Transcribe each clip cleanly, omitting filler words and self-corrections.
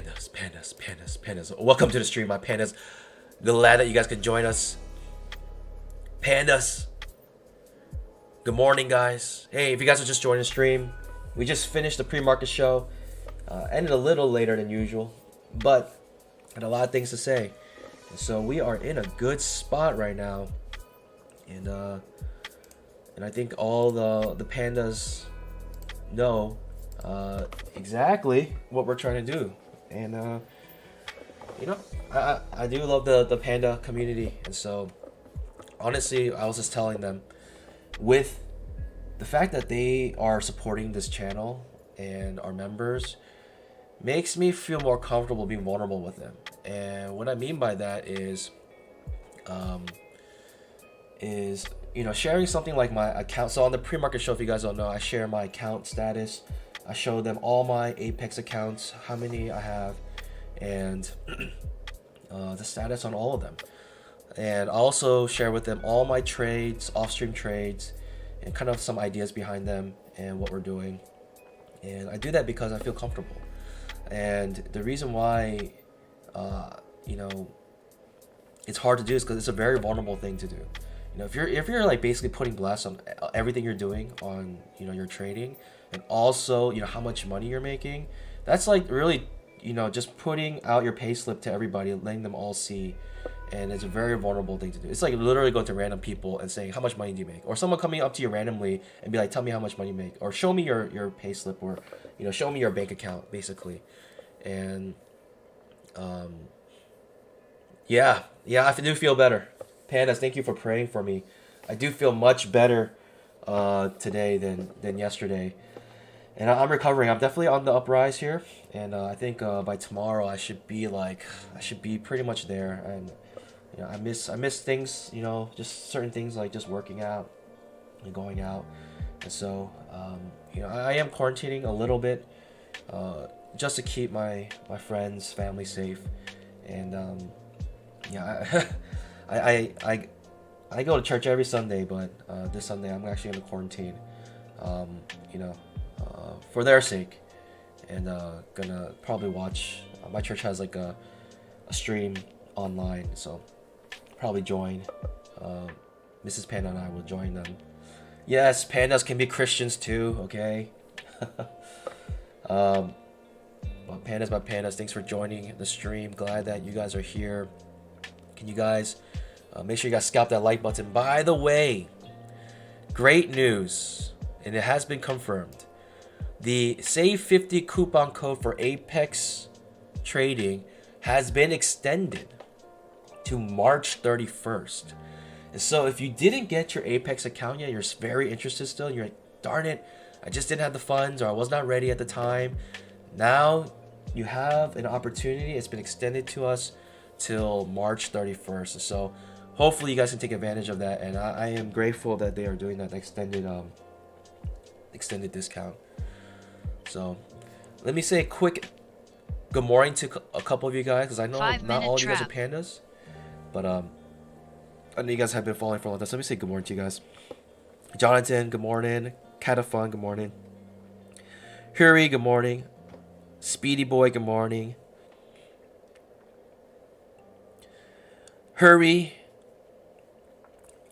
Pandas. Welcome to the stream, my pandas. Glad that you guys could join us. Pandas. Good morning, guys. Hey, if you guys are just joining the stream, we just finished the pre-market show. Ended a little later than usual, but had a lot of things to say. So we are in a good spot right now, and I think all the pandas know exactly what we're trying to do. And you know, I do love the panda community, and so honestly, I was just telling them, with the fact that they are supporting this channel and our members, makes me feel more comfortable being vulnerable with them. And what I mean by that is you know, sharing something like my account. So on the pre-market show, if you guys don't know, I share my account status. I show them all my Apex accounts, how many I have, and the status on all of them. And I also share with them all my trades, off-stream trades, and kind of some ideas behind them and what we're doing. And I do that because I feel comfortable. And the reason why, you know, it's hard to do is because it's a very vulnerable thing to do. You know, if you're like basically putting blast on everything you're doing on, you know, your trading, and also, you know, how much money you're making, that's like really, you know, just putting out your pay slip to everybody, letting them all see. And it's a very vulnerable thing to do. It's like literally going to random people and saying, how much money do you make? Or someone coming up to you randomly and be like, tell me how much money you make, or show me your pay slip, or, you know, show me your bank account, basically. And yeah, I do feel better. Pandas, thank you for praying for me. I do feel much better today than yesterday. And I'm recovering. I'm definitely on the uprise here. And I think by tomorrow I should be pretty much there. And you know, I miss things, you know, just certain things like just working out and going out. And so you know, I am quarantining a little bit just to keep my friends, family safe. And yeah, I go to church every Sunday, but this Sunday I'm actually in a quarantine, you know, for their sake. And gonna probably watch, my church has like a stream online, so probably join. Mrs. Panda and I will join them. Yes, pandas can be Christians too, okay? But pandas, thanks for joining the stream. Glad that you guys are here. Can you guys make sure you guys scalp that like button? By the way, great news, and it has been confirmed. The Save 50 coupon code for Apex trading has been extended to March 31st. And so if you didn't get your Apex account yet, you're very interested still, and you're like, darn it, I just didn't have the funds, or I was not ready at the time. Now you have an opportunity. It's been extended to us till March 31st. So hopefully you guys can take advantage of that, and I am grateful that they are doing that extended discount. So let me say a quick good morning to a couple of you guys, because I know not all of you guys are pandas, but I know you guys have been following for a long time. So let me say good morning to you guys. Jonathan, good morning. Catafun, good morning. Huri, good morning. Speedy Boy, good morning. Hurry.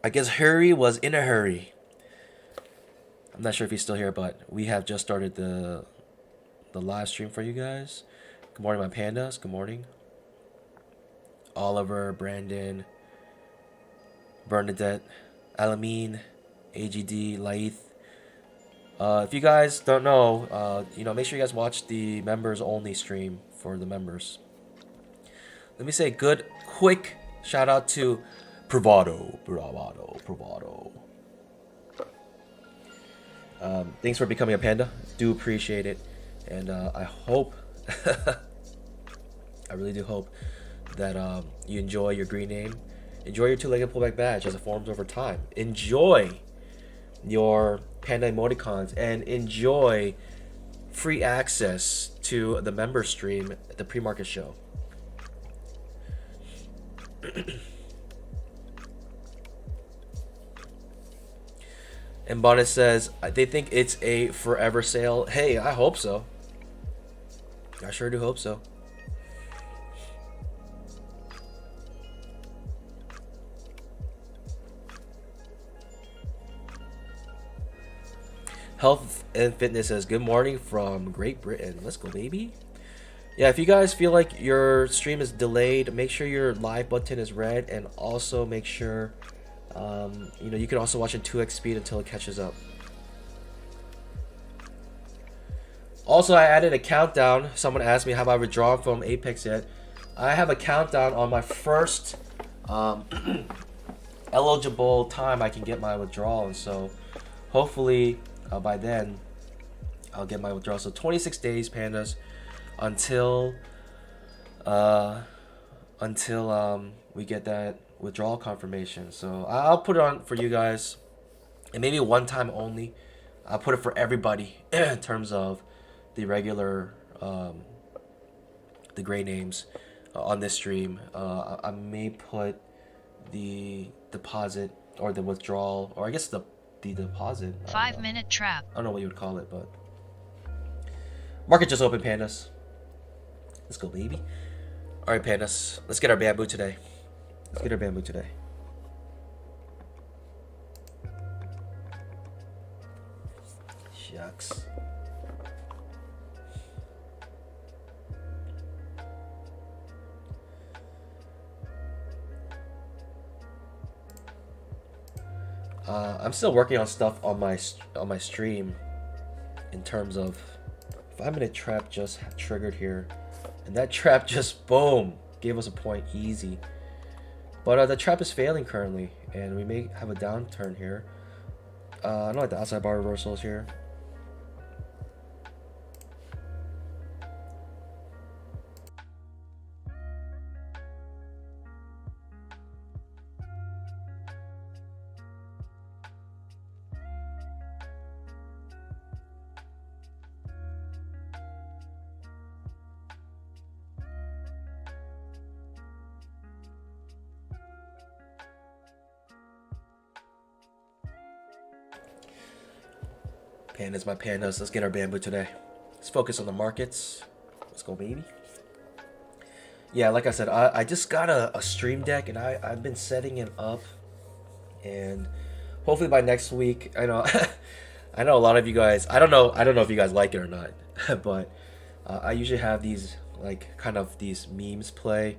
I guess Hurry was in a hurry. I'm not sure if he's still here, but we have just started the live stream for you guys. Good morning, my pandas. Good morning. Oliver, Brandon, Bernadette, Alamine, AGD, Laith. If you guys don't know, you know, make sure you guys watch the members only stream for the members. Let me say good, quick shout out to Bravado. Thanks for becoming a panda. Do appreciate it. And I hope, I really do hope that you enjoy your green name. Enjoy your two-legged pullback badge as it forms over time. Enjoy your panda emoticons, and enjoy free access to the member stream at the pre-market show. And Bonnet says they think it's a forever sale. Hey, I hope so. I sure do hope so. Health and Fitness says, good morning from Great Britain. Let's go, baby. Yeah, if you guys feel like your stream is delayed, make sure your live button is red, and also make sure, you know, you can also watch in 2x speed until it catches up. Also, I added a countdown. Someone asked me, have I withdrawn from Apex yet? I have a countdown on my first eligible time I can get my withdrawal, and so hopefully by then I'll get my withdrawal. So 26 days, pandas, until we get that withdrawal confirmation. So I'll put it on for you guys, and maybe one time only. I'll put it for everybody in terms of the regular the gray names on this stream. I may put the deposit or the withdrawal, or I guess the deposit. 5-minute trap. I don't know what you would call it, but market just opened, pandas. Let's go, baby. All right, pandas. Let's get our bamboo today. Let's get our bamboo today. Shucks. I'm still working on stuff on my stream in terms of 5-minute trap just triggered here, and that trap just boom gave us a point easy. But the trap is failing currently, and we may have a downturn here. I don't like the outside bar reversals here. Pandas, my pandas. Let's get our bamboo today. Let's focus on the markets. Let's go, baby. Yeah, like I said, I just got a stream deck, and I've been setting it up, and hopefully by next week, I know I know a lot of you guys, I don't know if you guys like it or not, but I usually have these like kind of these memes play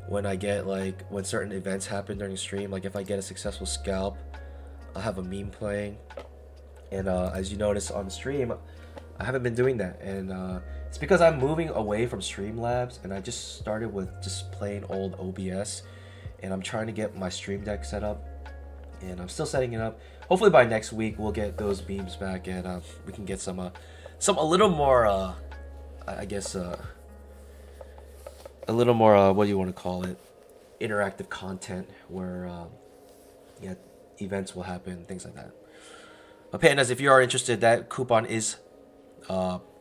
when I get like when certain events happen during the stream. Like if I get a successful scalp, I'll have a meme playing. And as you notice on the stream, I haven't been doing that, and it's because I'm moving away from Streamlabs, and I just started with just plain old OBS, and I'm trying to get my stream deck set up, and I'm still setting it up. Hopefully by next week we'll get those beams back, and we can get some a little more I guess a little more what do you want to call it, interactive content where yeah, events will happen, things like that. But pandas, if you are interested, that coupon is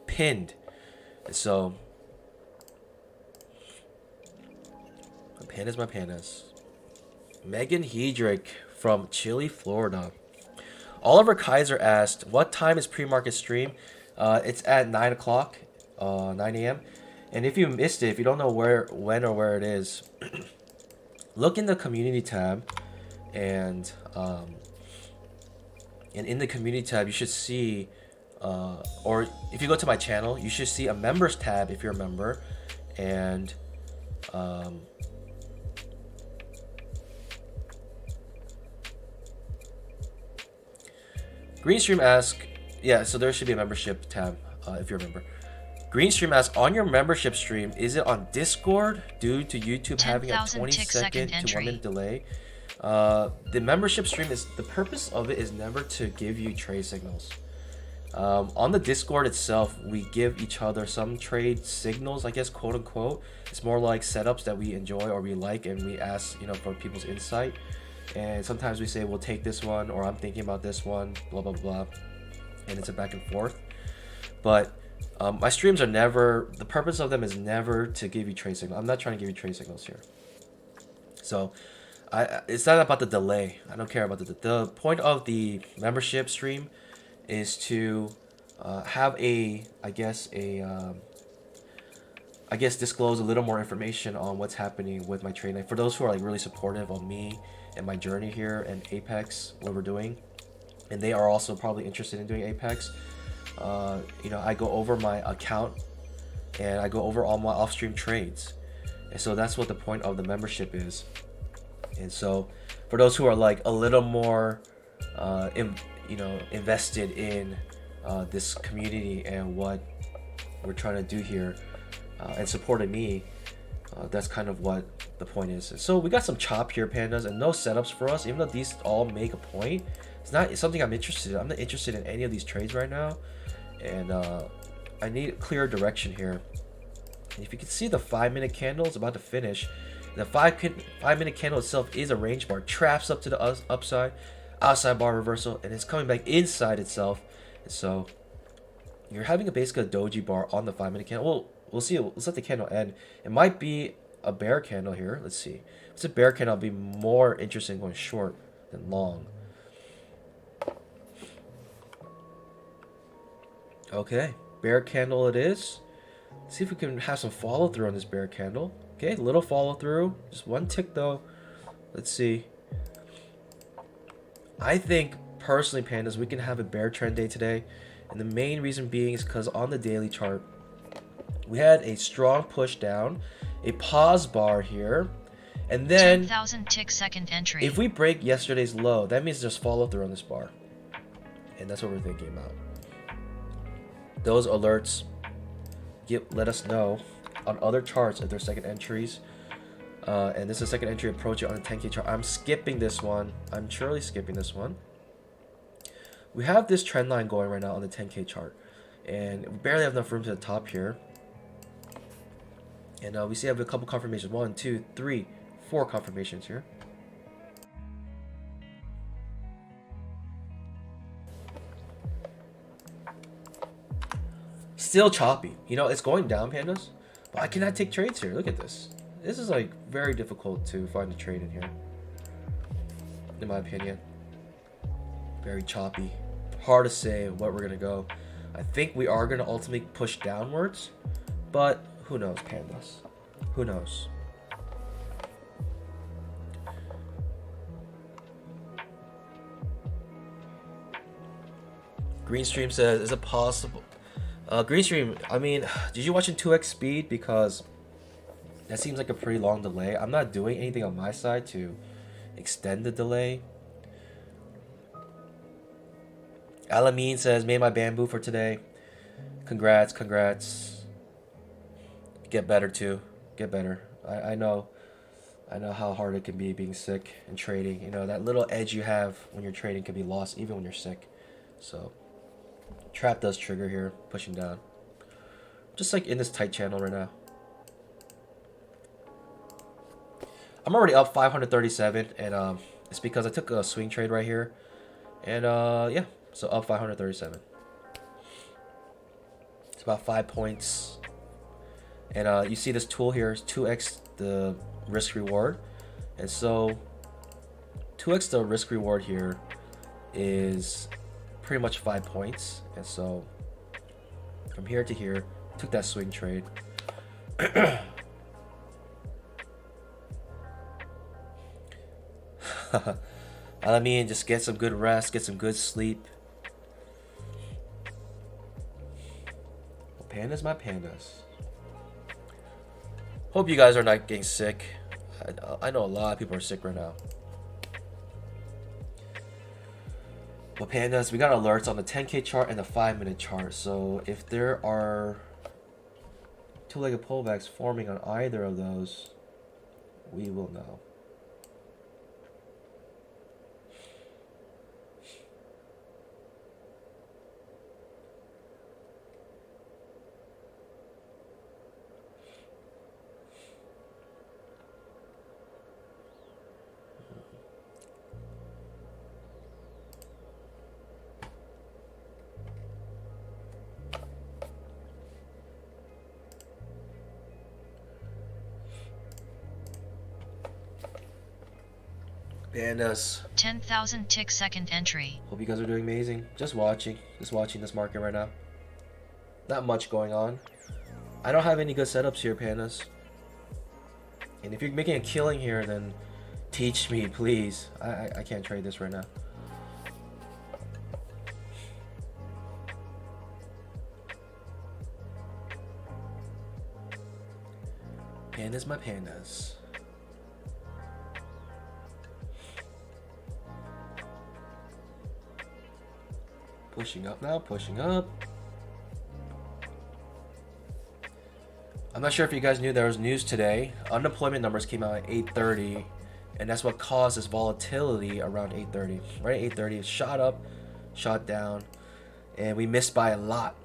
pinned. So, my pandas. Megan Hedrick from Chile, Florida. Oliver Kaiser asked, what time is pre-market stream? It's at 9 o'clock, 9 a.m. And if you missed it, if you don't know when or where it is, look in the community tab, and in the community tab, you should see, or if you go to my channel, you should see a members tab if you're a member, and Greenstream asks, yeah, so there should be a membership tab if you're a member. Greenstream asks, on your membership stream, is it on Discord due to YouTube having a 20-second to 1-minute delay? The membership stream is, the purpose of it is never to give you trade signals. On the Discord itself, we give each other some trade signals, I guess, quote unquote. It's more like setups that we enjoy or we like, and we ask, you know, for people's insight. And sometimes we say, we'll take this one, or I'm thinking about this one, blah blah blah, and it's a back and forth. But my streams are never, the purpose of them is never to give you trade signals. I'm not trying to give you trade signals here. So it's not about the delay. I don't care about the point of the membership stream is to have I guess disclose a little more information on what's happening with my trading. For those who are like really supportive of me and my journey here and Apex, what we're doing, and they are also probably interested in doing Apex. You know, I go over my account and I go over all my off-stream trades, and so that's what the point of the membership is. And so for those who are like a little more you know, invested in this community and what we're trying to do here, and supporting me, that's kind of what the point is. So we got some chop here, pandas, and no setups for us, even though these all make a point. It's something I'm interested in. I'm not interested in any of these trades right now, and I need clear direction here. And if you can see, the 5-minute candle is about to finish. The 5-minute candle itself is a range bar, traps up to the upside, outside bar reversal, and it's coming back inside itself. And so you're having basically a doji bar on the 5-minute candle. We'll see. Let's let the candle end. It might be a bear candle here. Let's see. If it's a bear candle, I'll be more interested in going short than long. Okay, bear candle it is. Let's see if we can have some follow through on this bear candle. Okay, little follow through. Just one tick though. Let's see. I think personally, pandas, we can have a bear trend day today. And the main reason being is because on the daily chart, we had a strong push down, a pause bar here, and then 10,000 tick second entry. If we break yesterday's low, that means there's follow through on this bar. And that's what we're thinking about. Those alerts let us know on other charts if there's second entries. And this is a second entry approaching on the 10K chart. I'm skipping this one. I'm surely skipping this one. We have this trend line going right now on the 10K chart, and we barely have enough room to the top here. And we see I have a couple confirmations. 1, 2, 3, 4 confirmations here. Still choppy. You know, it's going down, pandas, but I cannot take trades here. Look at this. This is like very difficult to find a trade in here, in my opinion. Very choppy. Hard to say what we're gonna go. I think we are gonna ultimately push downwards, but who knows, pandas? Who knows? Greenstream says, is it possible? Greenstream, I mean, did you watch in 2x speed? Because that seems like a pretty long delay. I'm not doing anything on my side to extend the delay. Alameen says, made my bamboo for today. Congrats, congrats. Get better too. Get better. I know how hard it can be being sick and trading. You know, that little edge you have when you're trading can be lost even when you're sick. So trap does trigger here, pushing down. Just like in this tight channel right now. I'm already up 537, and it's because I took a swing trade right here. And yeah, so up 537. It's about 5 points. And you see this tool here is 2x the risk reward. And so 2x the risk reward here is pretty much 5 points. And so from here to here, took that swing trade. I mean, just get some good rest, get some good sleep. Well, pandas, my pandas. Hope you guys are not getting sick. I know a lot of people are sick right now. Well, pandas, we got alerts on the 10K chart and the 5-minute chart. So if there are two-legged pullbacks forming on either of those, we will know. Pandas. 10,000 tick second entry. Hope you guys are doing amazing. Just watching this market right now. Not much going on. I don't have any good setups here, pandas. And if you're making a killing here, then teach me, please. I can't trade this right now. pandas, my pandas. Pushing up now, pushing up. I'm not sure if you guys knew there was news today. Unemployment numbers came out at 8:30, and that's what caused this volatility around 8:30. Right, 8:30, it shot up, shot down, and we missed by a lot.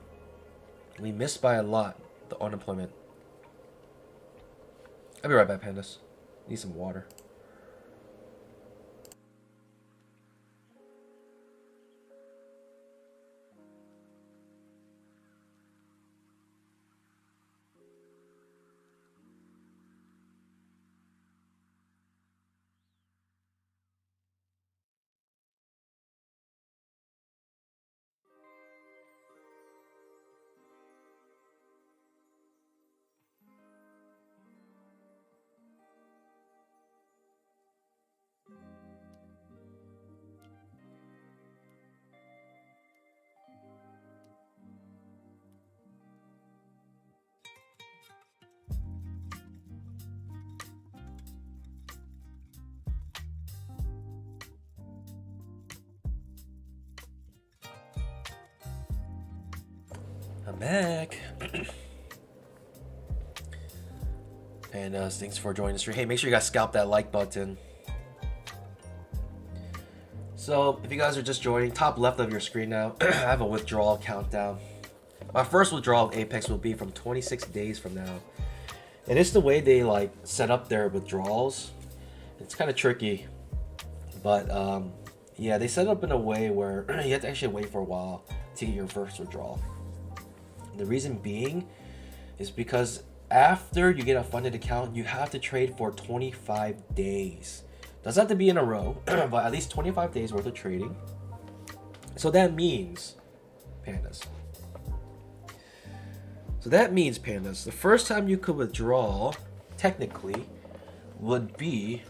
We missed by a lot, the unemployment. I'll be right back, pandas. Need some water. I'm back. And thanks for joining the stream. Hey, make sure you guys scalp that like button. So, if you guys are just joining, top left of your screen now, I have a withdrawal countdown. My first withdrawal of Apex will be from 26 days from now. And it's the way they like set up their withdrawals. It's kind of tricky. But yeah, they set it up in a way where you have to actually wait for a while to get your first withdrawal. The reason being is because after you get a funded account, you have to trade for 25 days. Doesn't have to be in a row, but at least 25 days worth of trading. So that means, pandas. The first time you could withdraw, technically, would be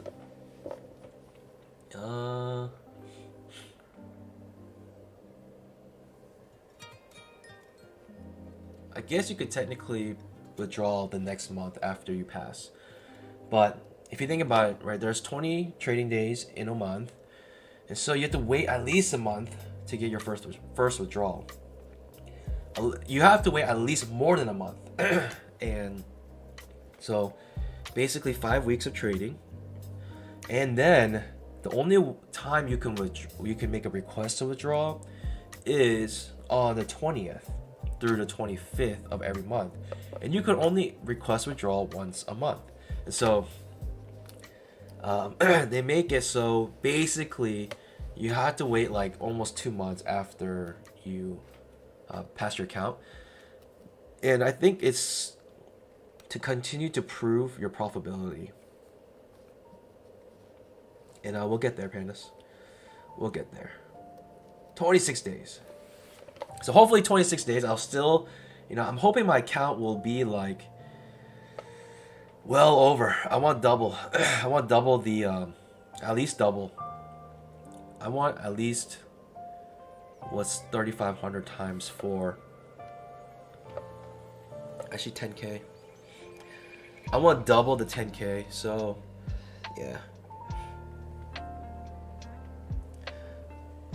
I guess you could technically withdraw the next month after you pass. But if you think about it, right, there's 20 trading days in a month. And so you have to wait at least a month to get your first withdrawal. You have to wait at least more than a month. And so basically 5 weeks of trading. And then the only time you can make a request to withdraw is on the 20th through the 25th of every month, and you can only request withdrawal once a month. And so they make it so basically you have to wait like almost 2 months after you pass your account. And I think it's to continue to prove your profitability. And we'll get there, pandas. We'll get there. 26 days. So hopefully 26 days, I'll still, I'm hoping my account will be like well over. I want double. I want double the, at least double. I want at least what's 3,500 times 4. Actually 10K. I want double the 10K, so yeah.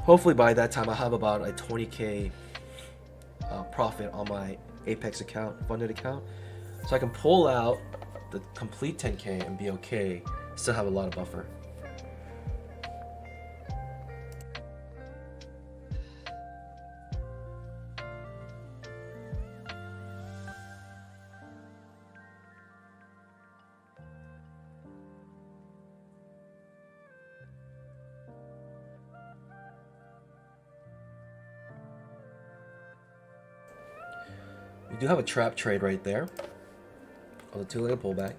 Hopefully by that time I'll have about a 20K profit on my Apex account, funded account, so I can pull out the complete 10K and be okay. Still have a lot of buffer. We do have a trap trade right there on the two-legged pullback.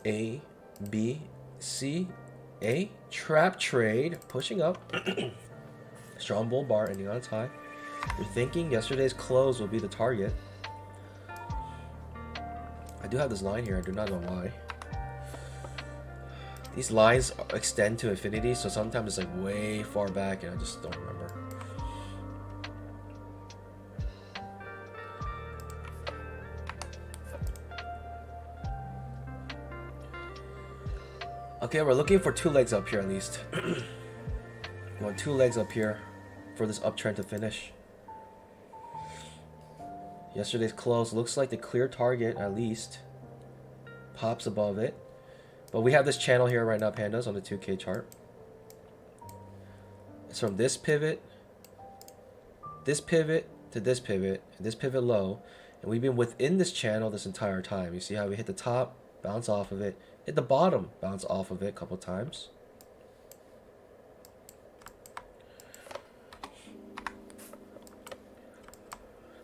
A, B, C, A. Trap trade, pushing up. Strong bull bar ending on its high. You're thinking yesterday's close will be the target. I do have this line here. I do not know why. These lines extend to infinity, so sometimes it's like way far back and I just don't remember. Okay, we're looking for 2 legs up here at least. We want 2 legs up here for this uptrend to finish. Yesterday's close looks like the clear target at least. Pops above it. But we have this channel here right now, pandas, on the 2K chart. It's from this pivot to this pivot, and this pivot low. And we've been within this channel this entire time. You see how we hit the top, bounce off of it, hit the bottom, bounce off of it a couple times.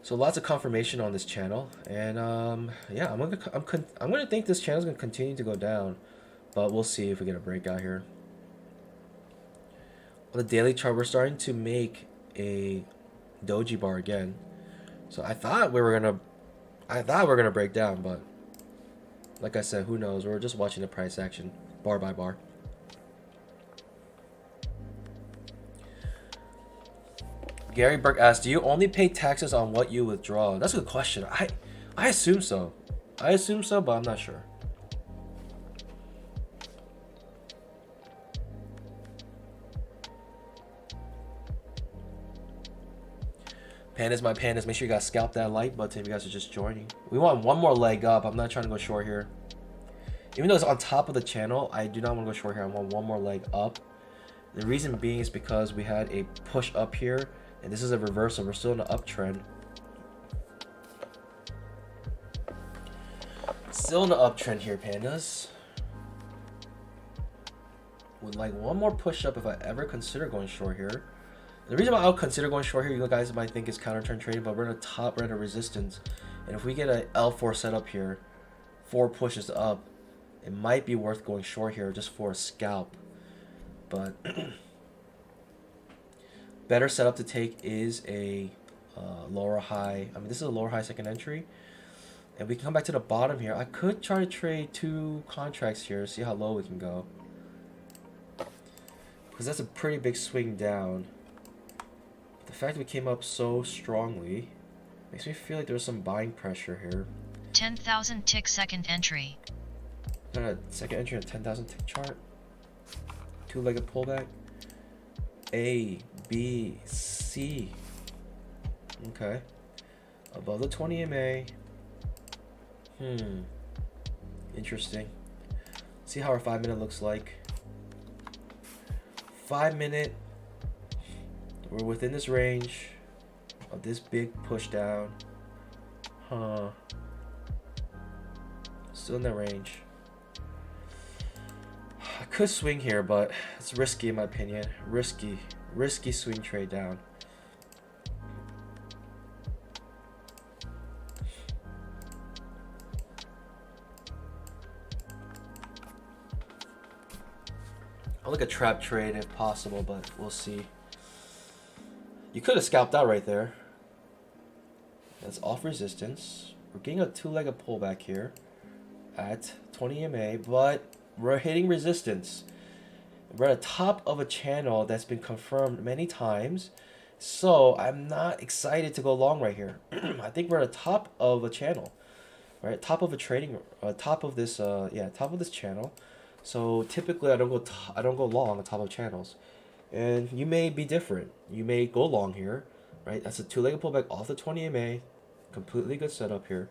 So lots of confirmation on this channel, and yeah, I'm gonna think this channel is gonna continue to go down, but we'll see if we get a breakout here. On the daily chart, we're starting to make a doji bar again. So I thought we were gonna break down, but like I said, who knows? We're just watching the price action bar by bar. Gary Burke asked, do you only pay taxes on what you withdraw? That's a good question. I assume so. I assume so, but I'm not sure. Pandas, my pandas, make sure you guys scalp that like button if you guys are just joining. We want 1 more leg up. I'm not trying to go short here. Even though it's on top of the channel, I do not want to go short here. I want 1 more leg up. The reason being is because we had a push up here, and this is a reversal. We're still in an uptrend. Still in the uptrend here, pandas. Would like 1 more push up if I ever consider going short here. The reason why I'll consider going short here, you guys might think is counter trend trading, but we're in a top, we're in a resistance. And if we get an L4 setup here, 4 pushes up, it might be worth going short here just for a scalp. But better setup to take is a lower high. I mean, this is a lower high second entry. And we can come back to the bottom here. I could try to trade 2 contracts here, see how low we can go. Because that's a pretty big swing down. The fact that we came up so strongly makes me feel like there's some buying pressure here. 10,000 tick second entry. Got a second entry on 10,000 tick chart. 2-legged pullback. A, B, C. Okay. Above the 20 MA. Interesting. See how our 5-minute looks like. 5-minute. We're within this range of this big push down. Still in that range. I could swing here, but it's risky in my opinion. Risky swing trade down. I'll look at trap trade if possible, but we'll see. You could have scalped out right there. That's off resistance. We're getting a 2-legged pullback here at 20 MA, but we're hitting resistance. We're at the top of a channel that's been confirmed many times, so I'm not excited to go long right here. I think we're at the top of a channel, right? Top of a trading, top of this channel. So typically I don't go long on the top of channels. And you may be different. You may go long here, right? That's a 2-legged pullback off the 20 MA. Completely good setup here.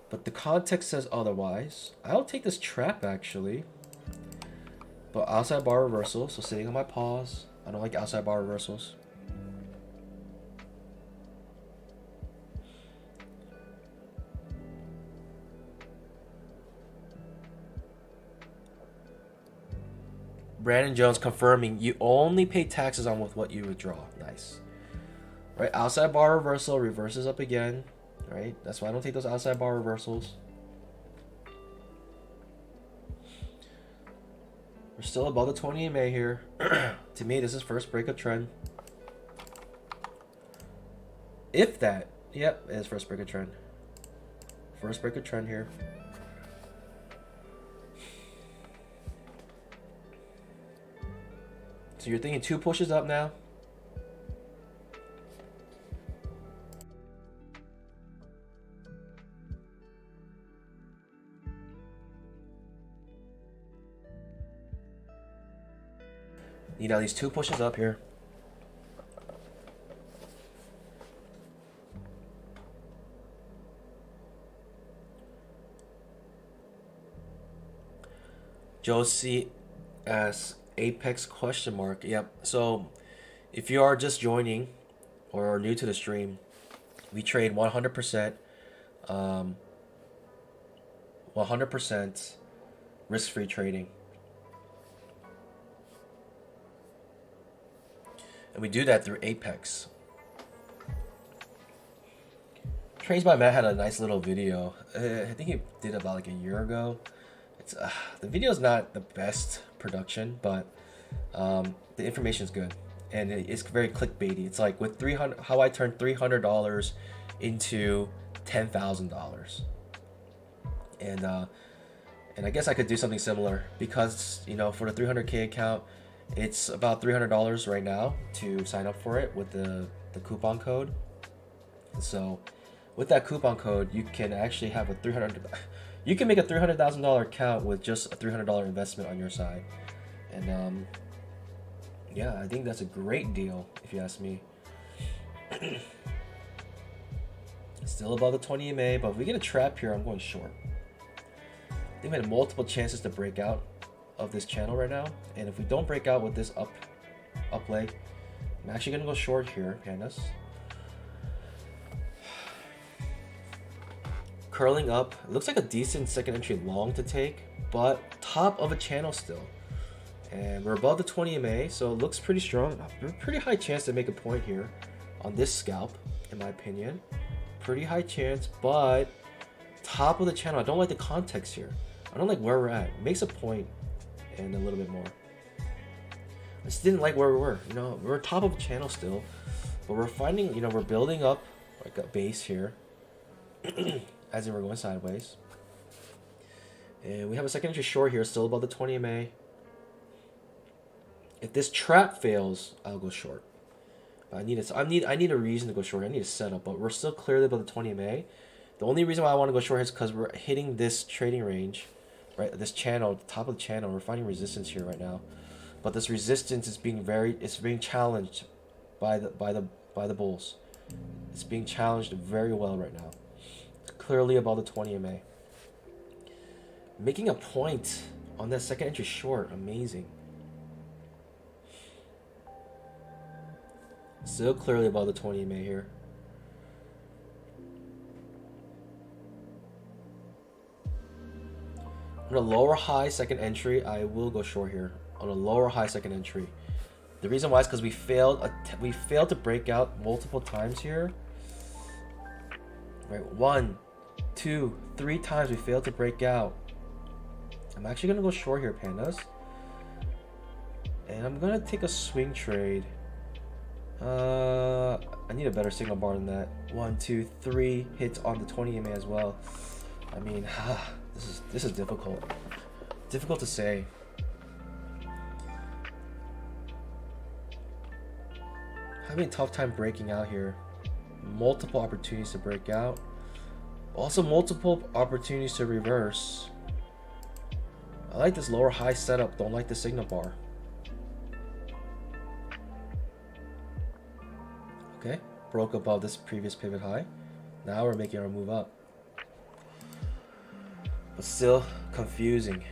But the context says otherwise. I'll take this trap actually. But outside bar reversal, so sitting on my pause. I don't like outside bar reversals. Brandon Jones confirming you only pay taxes on with what you withdraw. Nice. Right, outside bar reversal, reverses up again. Right, that's why I don't take those outside bar reversals. We're still above the 20 MA here. To me, this is first break of trend. If that, yep, it is first break of trend. First break of trend here. So you're thinking 2 pushes up now? Need at least 2 pushes up here. Josie asks Apex question mark. Yep. So if you are just joining or are new to the stream, we trade 100%, 100% risk-free trading. And we do that through Apex. Trades by Matt had a nice little video. I think he did about like a year ago. It's the video is not the best production, but the information is good, and it's very clickbaity. It's like with 300, how I turned $300 into $10,000, and I guess I could do something similar because you know for the 300K account, it's about $300 right now to sign up for it with the coupon code. So with that coupon code, you can actually have a you can make a $300,000 account with just a $300 investment on your side, and yeah, I think that's a great deal if you ask me. Still above the 20 EMA, but if we get a trap here, I'm going short. I think we had multiple chances to break out of this channel right now, and if we don't break out with this up leg, I'm actually gonna go short here, pandas. Curling up, it looks like a decent second entry long to take, but top of a channel still. And we're above the 20 MA, so it looks pretty strong. Pretty high chance to make a point here on this scalp, in my opinion. Pretty high chance, but top of the channel. I don't like the context here. I don't like where we're at. It makes a point and a little bit more. I just didn't like where we were. You know, we're top of the channel still, but we're finding, you know, we're building up like a base here. As in we're going sideways. And we have a second entry short here, still above the 20 MA. If this trap fails, I'll go short. I need a reason to go short. I need a setup, but we're still clearly above the 20 MA. The only reason why I want to go short is because we're hitting this trading range, right? This channel, the top of the channel. We're finding resistance here right now, but this resistance is being being challenged by the bulls. It's being challenged very well right now. Clearly above the 20 MA. Making a point on that second entry short, amazing. Still clearly above the 20 MA here. On a lower high second entry, I will go short here. On a lower high second entry. The reason why is because we failed to break out multiple times here. Right, 1, 2, 3 times we failed to break out. I'm actually gonna go short here, pandas, and I'm gonna take a swing trade. I need a better signal bar than that. 1, 2, 3 hits on the 20 MA as well. I mean, this is difficult. Difficult to say. Having a tough time breaking out here. Multiple opportunities to break out. Also multiple opportunities to reverse. I like this lower high setup. Don't like the signal bar. Okay, broke above this previous pivot high. Now we're making our move up. But still confusing.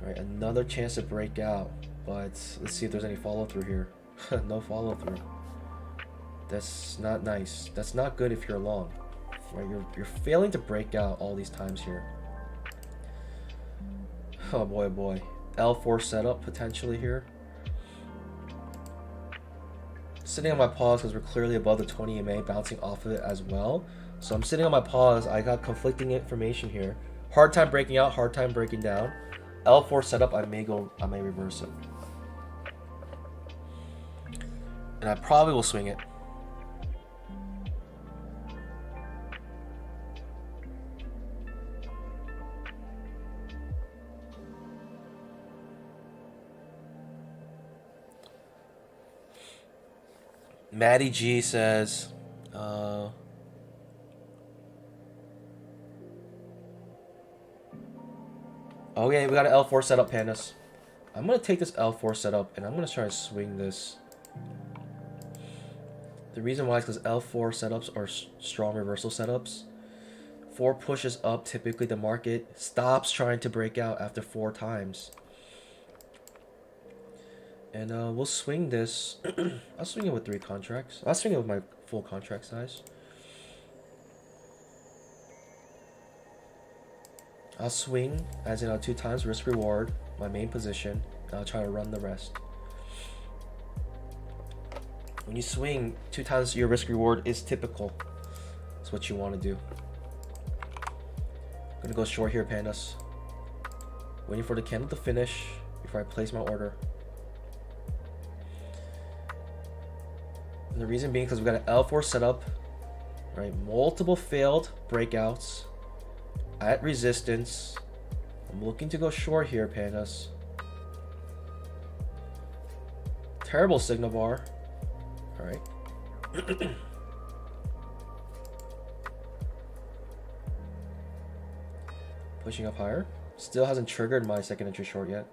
Right, another chance to break out. But let's see if there's any follow through here. No follow through. That's not nice. That's not good if you're long. Right, you're failing to break out all these times here. Oh boy, boy. L4 setup potentially here. Sitting on my pause because we're clearly above the 20 MA, bouncing off of it as well. So I'm sitting on my pause. I got conflicting information here. Hard time breaking out, hard time breaking down. L4 setup, I may reverse it. And I probably will swing it. Maddie G says, okay, we got an L4 setup, pandas. I'm going to take this L4 setup and I'm going to try to swing this. The reason why is because L4 setups are strong reversal setups. 4 pushes up, typically the market stops trying to break out after 4 times. And we'll swing this. I'll swing it with 3 contracts. I'll swing it with my full contract size. I'll swing as in 2 times risk reward, my main position, and I'll try to run the rest. When you swing 2 times your risk reward is typical. That's what you want to do. I'm gonna go short here, pandas. Waiting for the candle to finish before I place my order. And the reason being because we got an L4 setup, right? Multiple failed breakouts at resistance. I'm looking to go short here, pandas. Terrible signal bar. All right. Pushing up higher. Still hasn't triggered my second entry short yet.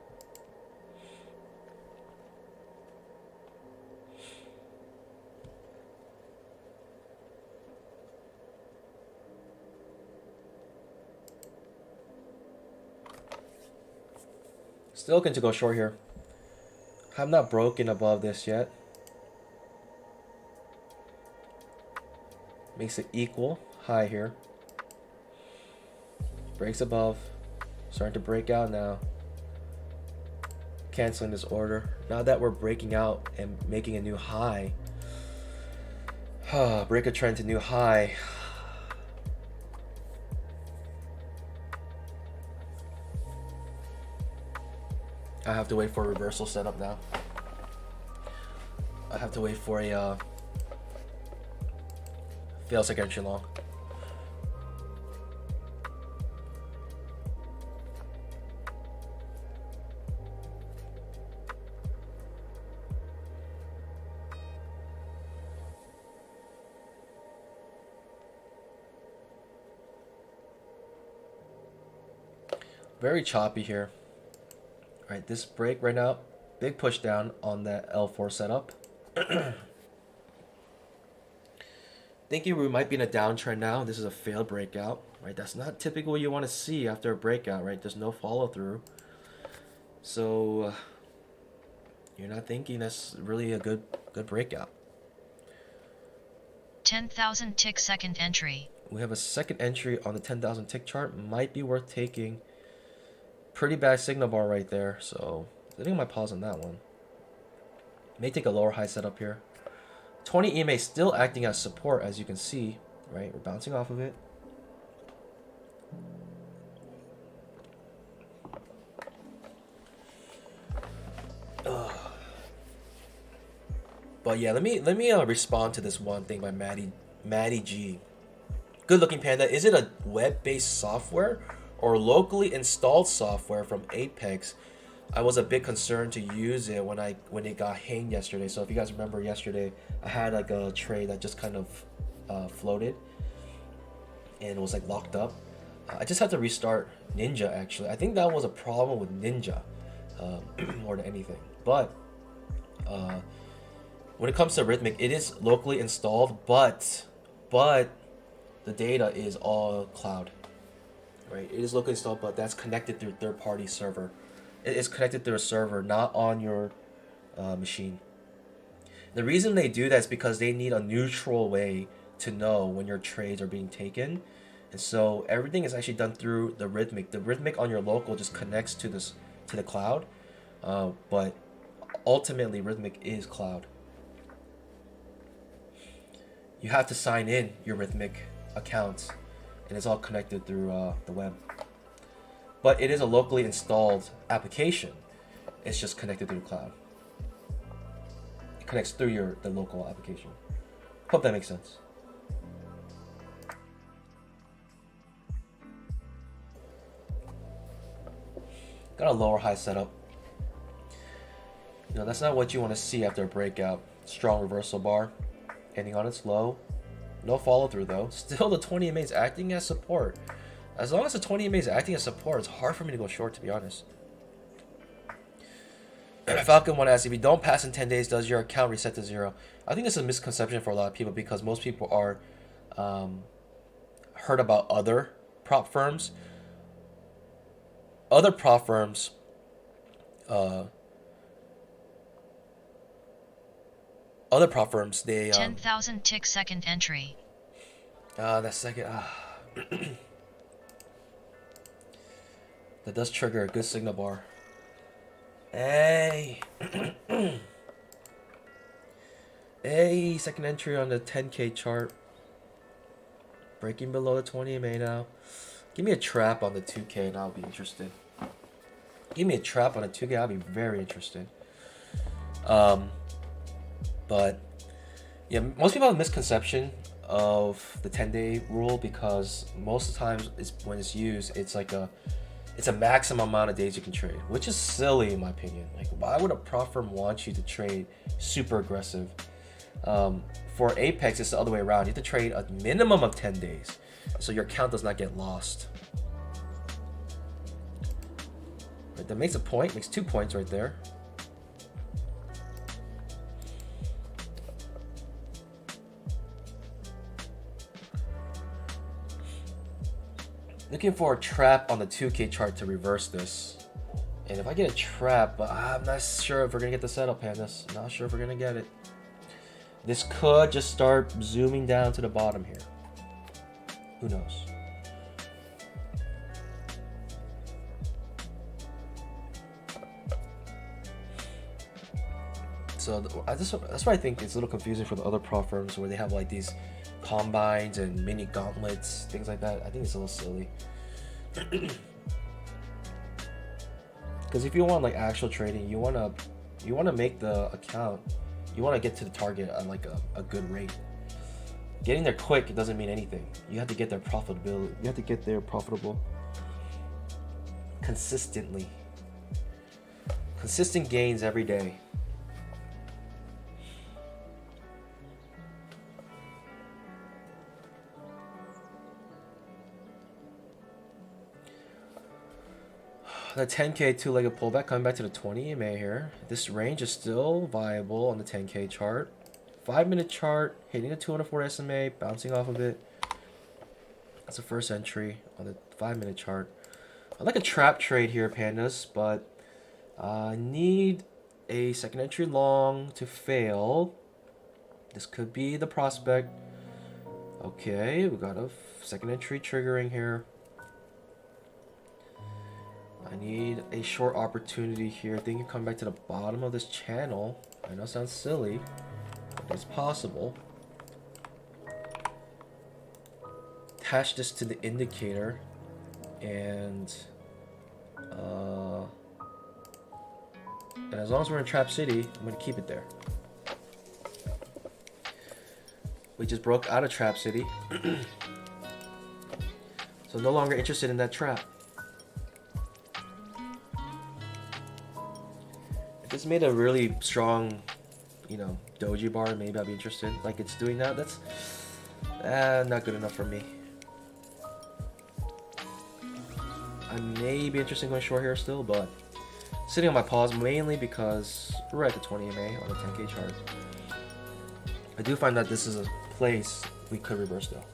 Still looking to go short here. I'm not broken above this yet. Makes it equal high here. Breaks above. Starting to break out now. Canceling this order. Now that we're breaking out and making a new high. Break a trend to new high. I have to wait for a reversal setup now. I have to wait for a fail second entry long. Very choppy here. All right, this break right now, big push down on that L4 setup. Thinking we might be in a downtrend now. This is a failed breakout, right? That's not typically what you want to see after a breakout, right? There's no follow through. So you're not thinking that's really a good breakout. 10,000 tick second entry. We have a second entry on the 10,000 tick chart. Might be worth taking. Pretty bad signal bar right there, so I think I might pause on that one. May take a lower high setup here. 20 EMA still acting as support, as you can see, right? We're bouncing off of it. But yeah, let me respond to this one thing by Maddie G. Good looking panda. Is it a web-based software or locally installed software from Apex? I was a bit concerned to use it when it got hanged yesterday. So if you guys remember yesterday, I had like a trade that just kind of floated and it was like locked up. I just had to restart Ninja actually. I think that was a problem with Ninja more than anything. But when it comes to Rhythmic, it is locally installed, but the data is all cloud. Right, it is locally installed, but that's connected through third-party server. It is connected through a server, not on your machine. The reason they do that is because they need a neutral way to know when your trades are being taken, and so everything is actually done through the Rhythmic. The Rhythmic on your local just connects to the cloud, but ultimately Rhythmic is cloud. You have to sign in your Rhythmic accounts. And it's all connected through the web. But it is a locally installed application. It's just connected through the cloud. It connects through the local application. Hope that makes sense. Got a lower high setup. You know, that's not what you want to see after a breakout. Strong reversal bar. Ending on its low. No follow through though. Still the 20 EMA is acting as support. As long as the 20 EMA is acting as support, it's hard for me to go short, to be honest. Falcon one asks, if you don't pass in 10 days, does your account reset to zero? I think this is a misconception for a lot of people because most people are heard about other prop firms. Other prop firms, they 10,000 tick second entry. that second that does trigger a good signal bar. Hey. Hey, second entry on the 10K chart. Breaking below the 20 MA now. Give me a trap on the 2K and I'll be interested. Give me a trap on a 2K, I'll be very interested. But yeah, most people have a misconception of the 10-day rule because most of the times when it's used, it's like it's a maximum amount of days you can trade, which is silly in my opinion. Like, why would a prop firm want you to trade super aggressive? For Apex, it's the other way around. You have to trade a minimum of 10 days, so your account does not get lost. Right, that makes a point, makes 2 points right there. Looking for a trap on the 2K chart to reverse this. And if I get a trap, but I'm not sure if we're gonna get the setup, Pandas. Not sure if we're gonna get it. This could just start zooming down to the bottom here. Who knows? So that's why I think it's a little confusing for the other prop firms where they have like these combines and mini gauntlets, things like that. I think it's a little silly. Because if you want like actual trading, you wanna make the account, you wanna get to the target at like a good rate. Getting there quick doesn't mean anything. You have to get there profitability. You have to get there profitable consistently. Consistent gains every day. The 10K two-legged pullback coming back to the 20 MA here. This range is still viable on the 10K chart. 5-minute chart, hitting the 204 SMA, bouncing off of it. That's the first entry on the 5-minute chart. I like a trap trade here, Pandas, but I need a second entry long to fail. This could be the prospect. Okay, we got a second entry triggering here. I need a short opportunity here. I think you come back to the bottom of this channel. I know it sounds silly, but it's possible. Attach this to the indicator, and as long as we're in Trap City, I'm gonna keep it there. We just broke out of Trap City, so no longer interested in that trap. This made a really strong, doji bar. Maybe I'll be interested. Like it's doing that. That's not good enough for me. I may be interested in going short here still, but sitting on my pause mainly because we're at the 20 MA on the 10K chart. I do find that this is a place we could reverse though.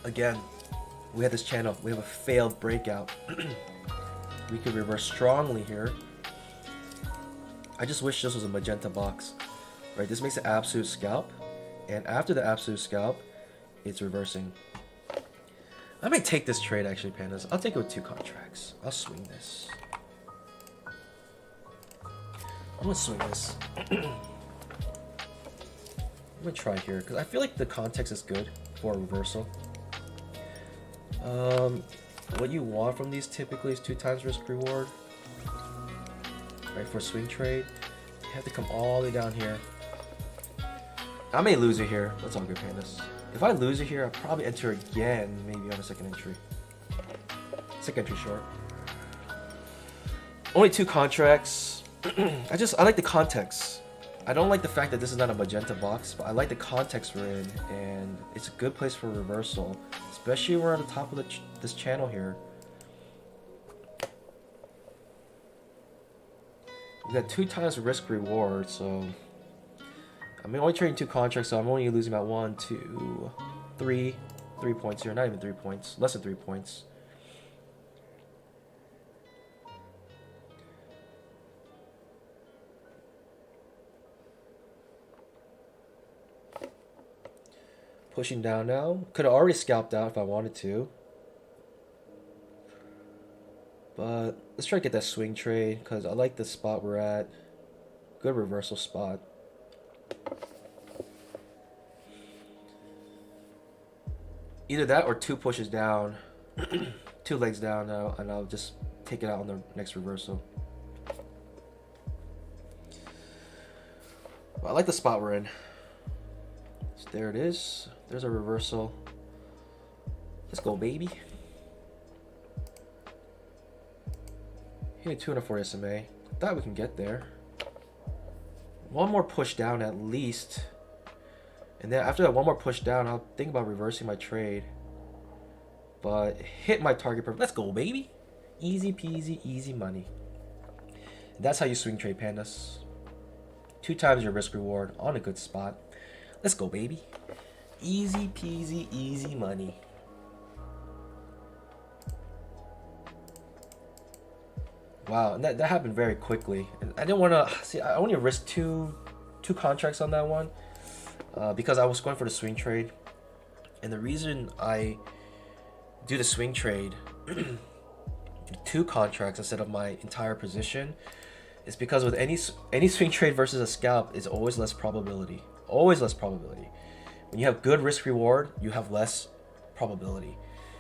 Again, we have this channel. We have a failed breakout. We could reverse strongly here. I just wish this was a magenta box. Right, this makes an absolute scalp. And after the absolute scalp, it's reversing. I may take this trade actually, Pandas. I'll take it with 2 contracts. I'll swing this. I'm gonna swing this. I'm gonna try here, because I feel like the context is good for a reversal. What you want from these typically is 2 times risk reward. Right, for a swing trade, you have to come all the way down here. I may lose it here. That's all good, Pandas. If I lose it here, I'll probably enter again, maybe on a second entry. Second entry short. Only 2 contracts. I like the context. I don't like the fact that this is not a magenta box, but I like the context we're in, and it's a good place for reversal, especially when we're at the top of this channel here. We got 2 times risk reward, so I'm only trading 2 contracts, so I'm only losing about 1, 2, 3 points here. Not even 3 points, less than 3 points. Pushing down now. Could have already scalped out if I wanted to. But let's try to get that swing trade because I like the spot we're at. Good reversal spot. Either that or 2 pushes down. 2 legs down now, and I'll just take it out on the next reversal. Well, I like the spot we're in. So there it is. There's a reversal. Let's go, baby. Hit 240 SMA. Thought we can get there. One more push down at least. And then after that one more push down, I'll think about reversing my trade. But hit my target. Let's go, baby. Easy peasy, easy money. And that's how you swing trade, pandas. 2 times your risk reward on a good spot. Let's go, baby. Easy peasy, easy money. Wow, and that happened very quickly. And I didn't want to see. I only risked two contracts on that one because I was going for the swing trade. And the reason I do the swing trade, 2 contracts instead of my entire position, is because with any swing trade versus a scalp, is always less probability. Always less probability. When you have good risk reward, you have less probability.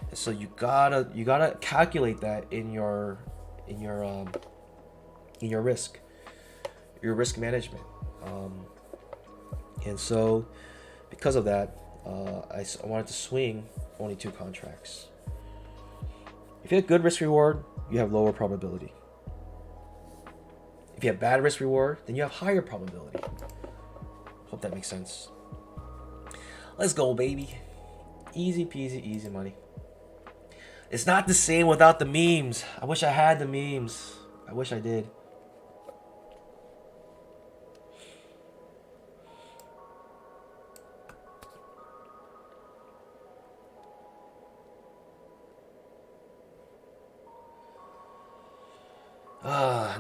And so you gotta calculate that in your risk management. And so because of that, I wanted to swing only 2 contracts. If you have good risk reward, you have lower probability. If you have bad risk reward, then you have higher probability. Hope that makes sense. Let's go, baby. Easy peasy, easy money. It's not the same without the memes. I wish I had the memes. I wish I did.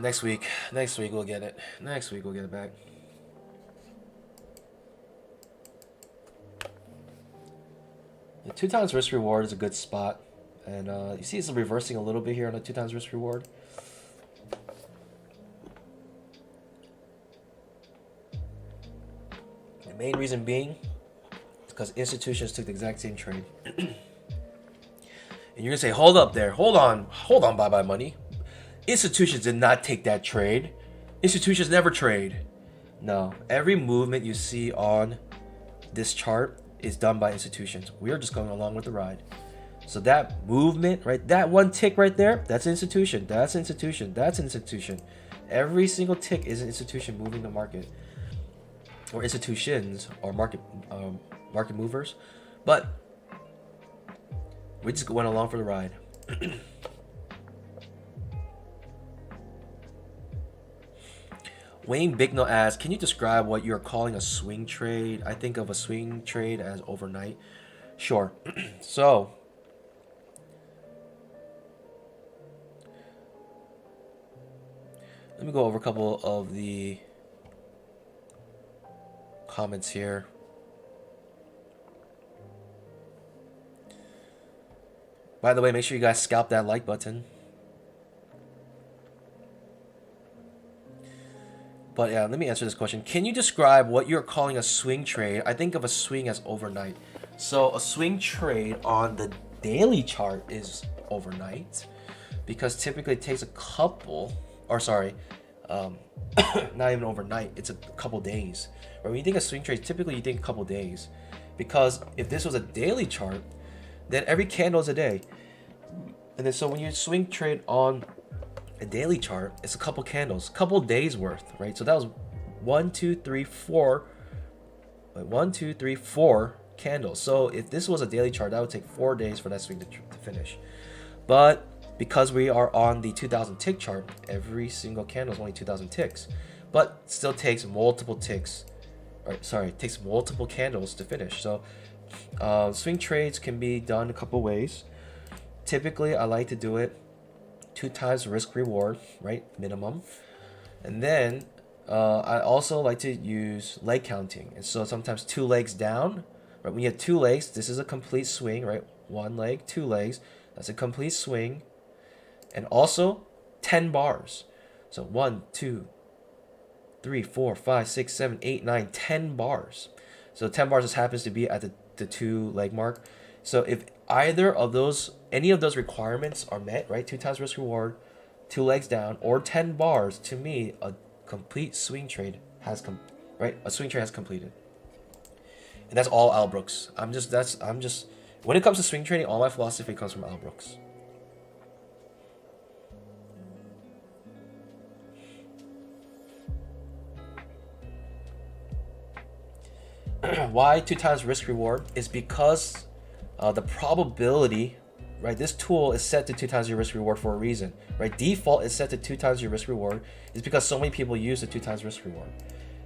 Next week we'll get it. Next week we'll get it back. The 2 times risk reward is a good spot, and you see it's reversing a little bit here on the 2 times risk reward. The main reason being is because institutions took the exact same trade. And you're gonna say, hold up there, hold on, bye money. Institutions did not take that trade. Institutions never trade. No, every movement you see on this chart is done by institutions. We are just going along with the ride. So that movement, right, that one tick right there, that's an institution. That's an institution. That's an institution. Every single tick is an institution moving the market, or institutions, or market movers. But we just went along for the ride. Wayne Bignell asks, can you describe what you're calling a swing trade? I think of a swing trade as overnight. Sure. So, let me go over a couple of the comments here. By the way, make sure you guys scalp that like button. But yeah, let me answer this question. Can you describe what you're calling a swing trade? I think of a swing as overnight. So a swing trade on the daily chart is overnight because typically it takes a couple, or sorry, not even overnight, it's a couple days. But when you think of swing trades, typically you think a couple days, because if this was a daily chart, then every candle is a day. And then so when you swing trade on a daily chart, it's a couple candles, couple days worth, right? So that was 1, 2, 3, 4 candles. So if this was a daily chart, that would take 4 days for that swing to finish. But because we are on the 2000 tick chart, every single candle is only 2000 ticks, but still takes multiple ticks, or sorry, it takes multiple candles to finish. So swing trades can be done a couple ways. Typically, I like to do it 2 times risk reward, right, minimum. And then I also like to use leg counting, and so sometimes 2 legs down, right? When you have 2 legs, this is a complete swing, right? 1 leg, 2 legs, that's a complete swing. And also 10 bars. So 1, 2, 3, 4, 5, 6, 7, 8, 9, 10 bars. So 10 bars just happens to be at the 2 leg mark. So if either of those, any of those requirements are met, right? 2 times risk reward, 2 legs down, or 10 bars, to me, a complete swing trade has a swing trade has completed. And that's all Al Brooks. I'm just when it comes to swing trading, all my philosophy comes from Al Brooks. Why 2 times risk reward is because the probability, right? This tool is set to 2 times your risk reward for a reason, right? Default is set to 2 times your risk reward is because so many people use the 2 times risk reward.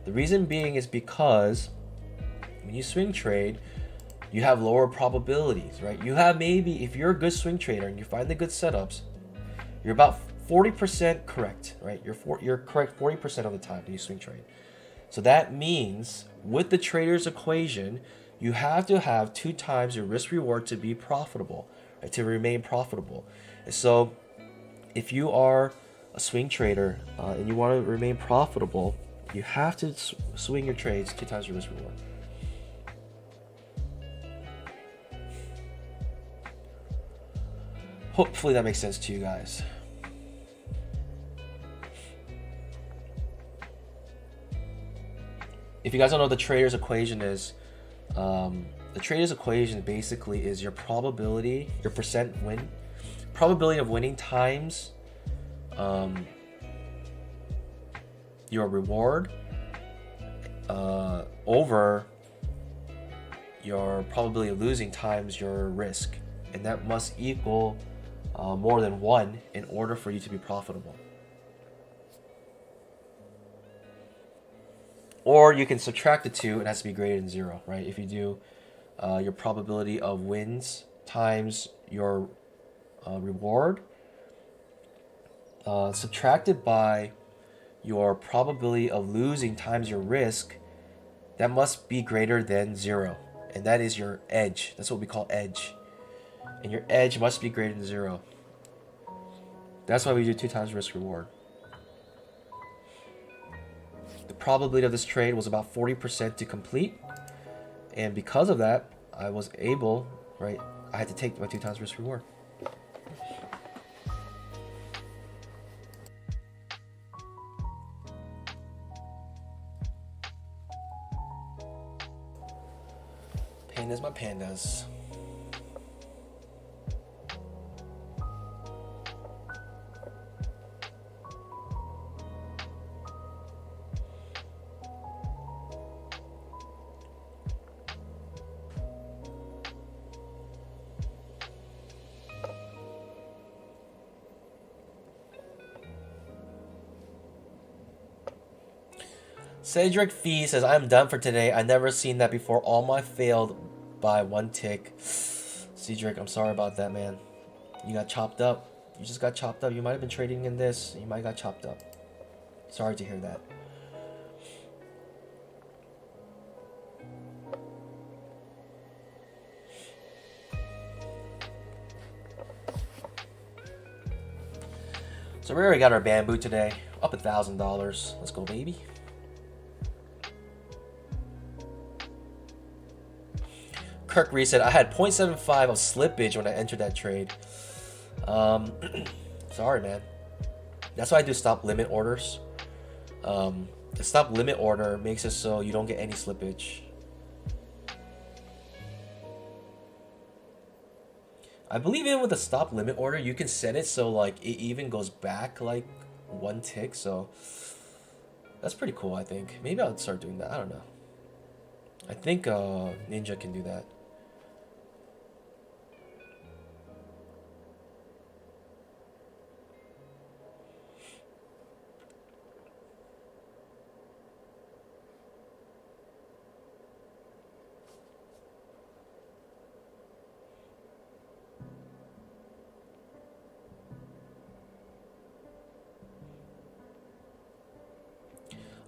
The reason being is because when you swing trade, you have lower probabilities, right? You have maybe, if you're a good swing trader and you find the good setups, you're about 40% correct, right? You're correct 40% of the time that you swing trade. So that means with the trader's equation, you have to have 2 times your risk reward to be profitable, right? To remain profitable. And so if you are a swing trader and you want to remain profitable, you have to swing your trades 2 times your risk reward. Hopefully that makes sense to you guys. If you guys don't know what the trader's equation is, the trader's equation basically is your probability, your probability of winning times your reward over your probability of losing times your risk, and that must equal more than 1 in order for you to be profitable. Or you can subtract the 2, and it has to be greater than 0, right? If you do your probability of wins times your reward subtracted by your probability of losing times your risk, that must be greater than 0. And that is your edge. That's what we call edge. And your edge must be greater than 0. That's why we do 2 times risk reward. The probability of this trade was about 40% to complete, and because of that, I was able, right, I had to take my 2 times risk reward. Pandas, my pandas. Cedric Fee says, I'm done for today. I never seen that before. All my failed by 1 tick. Cedric, I'm sorry about that, man. You got chopped up. You just got chopped up. You might have been trading in this. You might have got chopped up. Sorry to hear that. So we already got our bamboo today. Up $1,000. Let's go, baby. Kirk Reed said, I had 0.75 of slippage when I entered that trade. Sorry, man. That's why I do stop limit orders. The stop limit order makes it so you don't get any slippage. I believe even with a stop limit order, you can set it so like it even goes back like 1 tick. So that's pretty cool, I think. Maybe I'll start doing that. I don't know. I think Ninja can do that.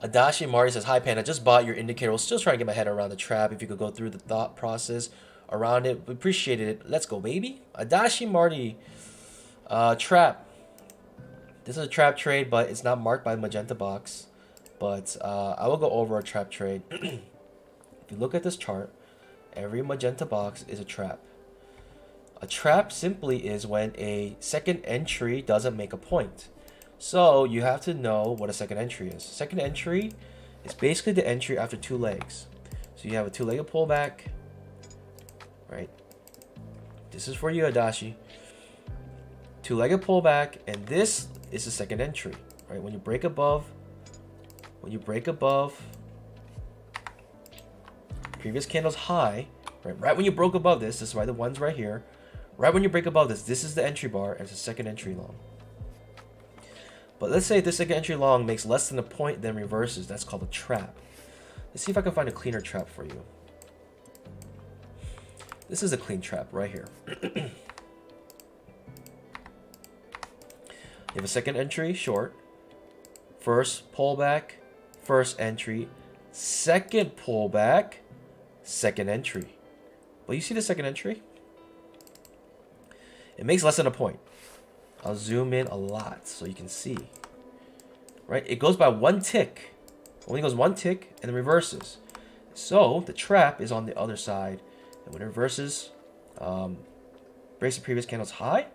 Adashi Marty says, hi Pan, I just bought your indicator. We're still trying to get my head around the trap. If you could go through the thought process around it, we appreciated it. Let's go, baby. Adashi Marty. Trap. This is a trap trade, but it's not marked by magenta box. But I will go over a trap trade. If you look at this chart, every magenta box is a trap. A trap simply is when a second entry doesn't make a point. So you have to know what a second entry is. Second entry is basically the entry after two legs. So you have a two-legged pullback, right? This is for you, Adashi. Two-legged pullback, and this is the second entry, right? When you break above previous candle's high, right when you broke above this is why the one's right here. Right when you break above this is the entry bar, and it's a second entry long. But let's say this second entry long makes less than a point, then reverses. That's called a trap. Let's see if I can find a cleaner trap for you. This is a clean trap right here. You have a second entry, short. First pullback, first entry. Second pullback, second entry. But you see the second entry? It makes less than a point. I'll zoom in a lot so you can see. Right? It goes by one tick. Only goes one tick and then reverses. So the trap is on the other side. And when it reverses, breaks the previous candle's high,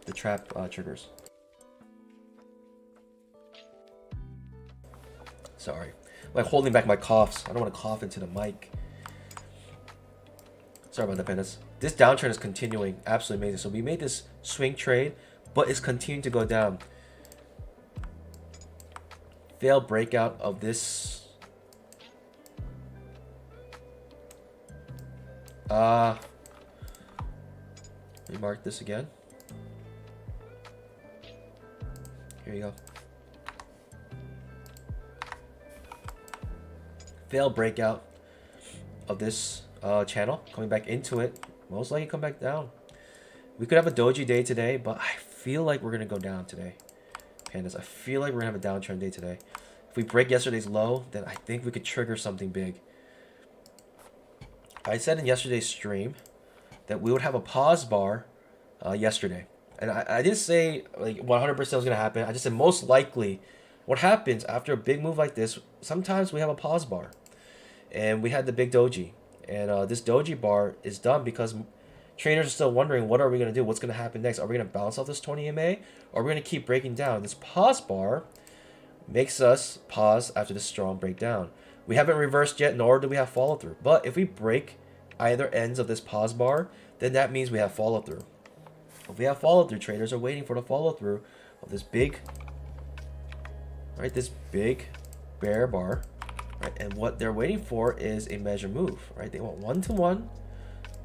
the trap triggers. Sorry. I'm like holding back my coughs. I don't want to cough into the mic. Sorry about that, Pennis. This downtrend is continuing. Absolutely amazing. So we made this swing trade, but it's continuing to go down. Failed breakout of this. Let me mark this again. Here you go. Failed breakout of this channel. Coming back into it. Most likely come back down. We could have a doji day today, but I feel like we're going to go down today. Pandas, I feel like we're going to have a downtrend day today. If we break yesterday's low, then I think we could trigger something big. I said in yesterday's stream that we would have a pause bar yesterday. And I didn't say like 100% was going to happen. I just said most likely what happens after a big move like this, sometimes we have a pause bar. And we had the big doji. And this doji bar is done because traders are still wondering, what are we going to do? What's going to happen next? Are we going to bounce off this 20 MA? Or are we going to keep breaking down? This pause bar makes us pause after this strong breakdown. We haven't reversed yet, nor do we have follow through. But if we break either ends of this pause bar, then that means we have follow through. If we have follow through, traders are waiting for the follow through of this big, right? This big bear bar. Right, and what they're waiting for is a measure move, right? They want 1-to-1.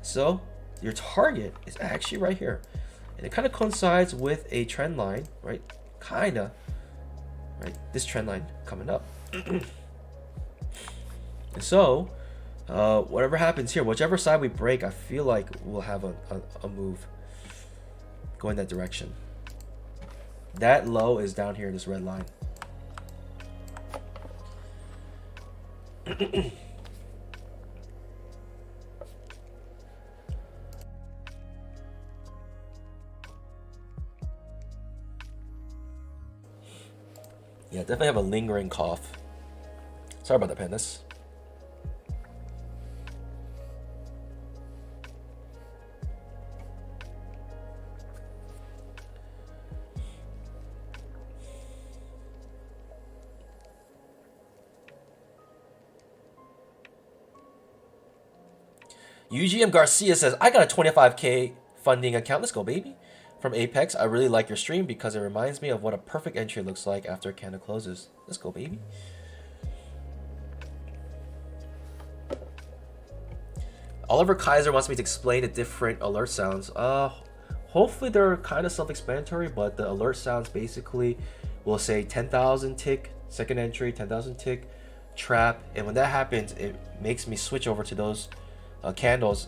So your target is actually right here. And it kind of coincides with a trend line, right? Kind of, right? This trend line coming up. And so, whatever happens here, whichever side we break, I feel like we'll have a move going that direction. That low is down here in this red line. Yeah, definitely have a lingering cough. Sorry about that, Pandas. UGM Garcia says, I got a 25K funding account. Let's go, baby. From Apex, I really like your stream because it reminds me of what a perfect entry looks like after a candle closes. Let's go, baby. Oliver Kaiser wants me to explain the different alert sounds. Hopefully they're kind of self-explanatory, but the alert sounds basically will say 10,000 tick, second entry, 10,000 tick, trap. And when that happens, it makes me switch over to those candles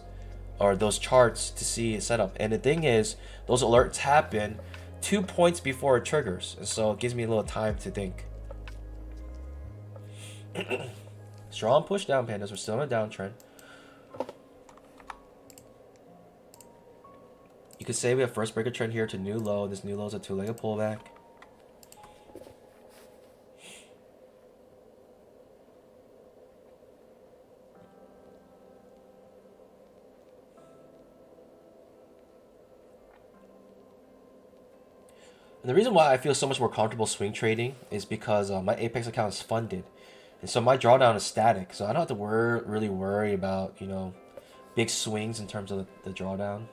or those charts to see setup. And the thing is, those alerts happen 2 points before it triggers, and so it gives me a little time to think. Strong push down, pandas. We're still on a downtrend. You could say we have first breaker trend here to new low. This new low is a two-legged pullback. And the reason why I feel so much more comfortable swing trading is because my Apex account is funded. And so my drawdown is static. So I don't have to really worry about, you know, big swings in terms of the drawdown.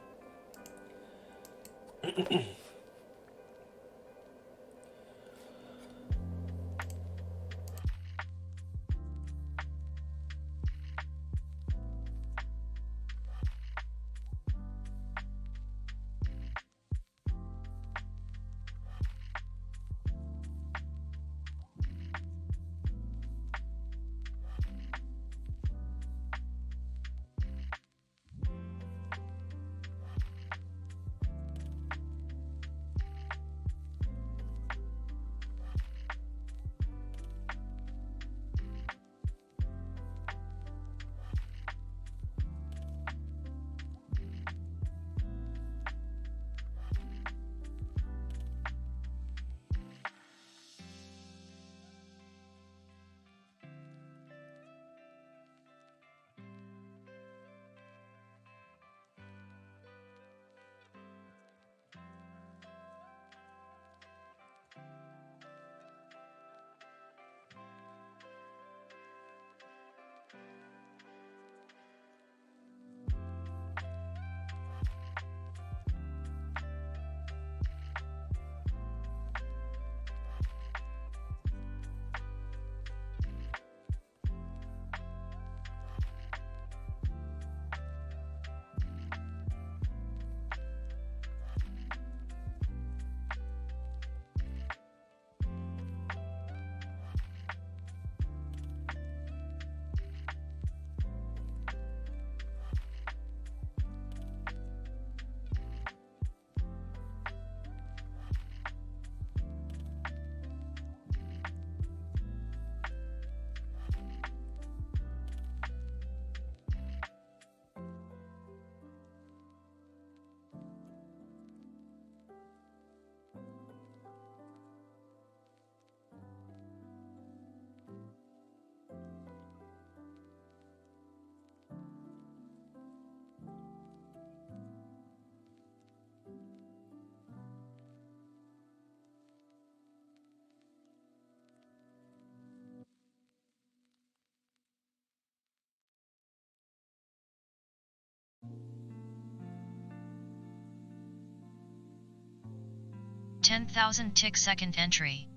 10,000 tick second entry.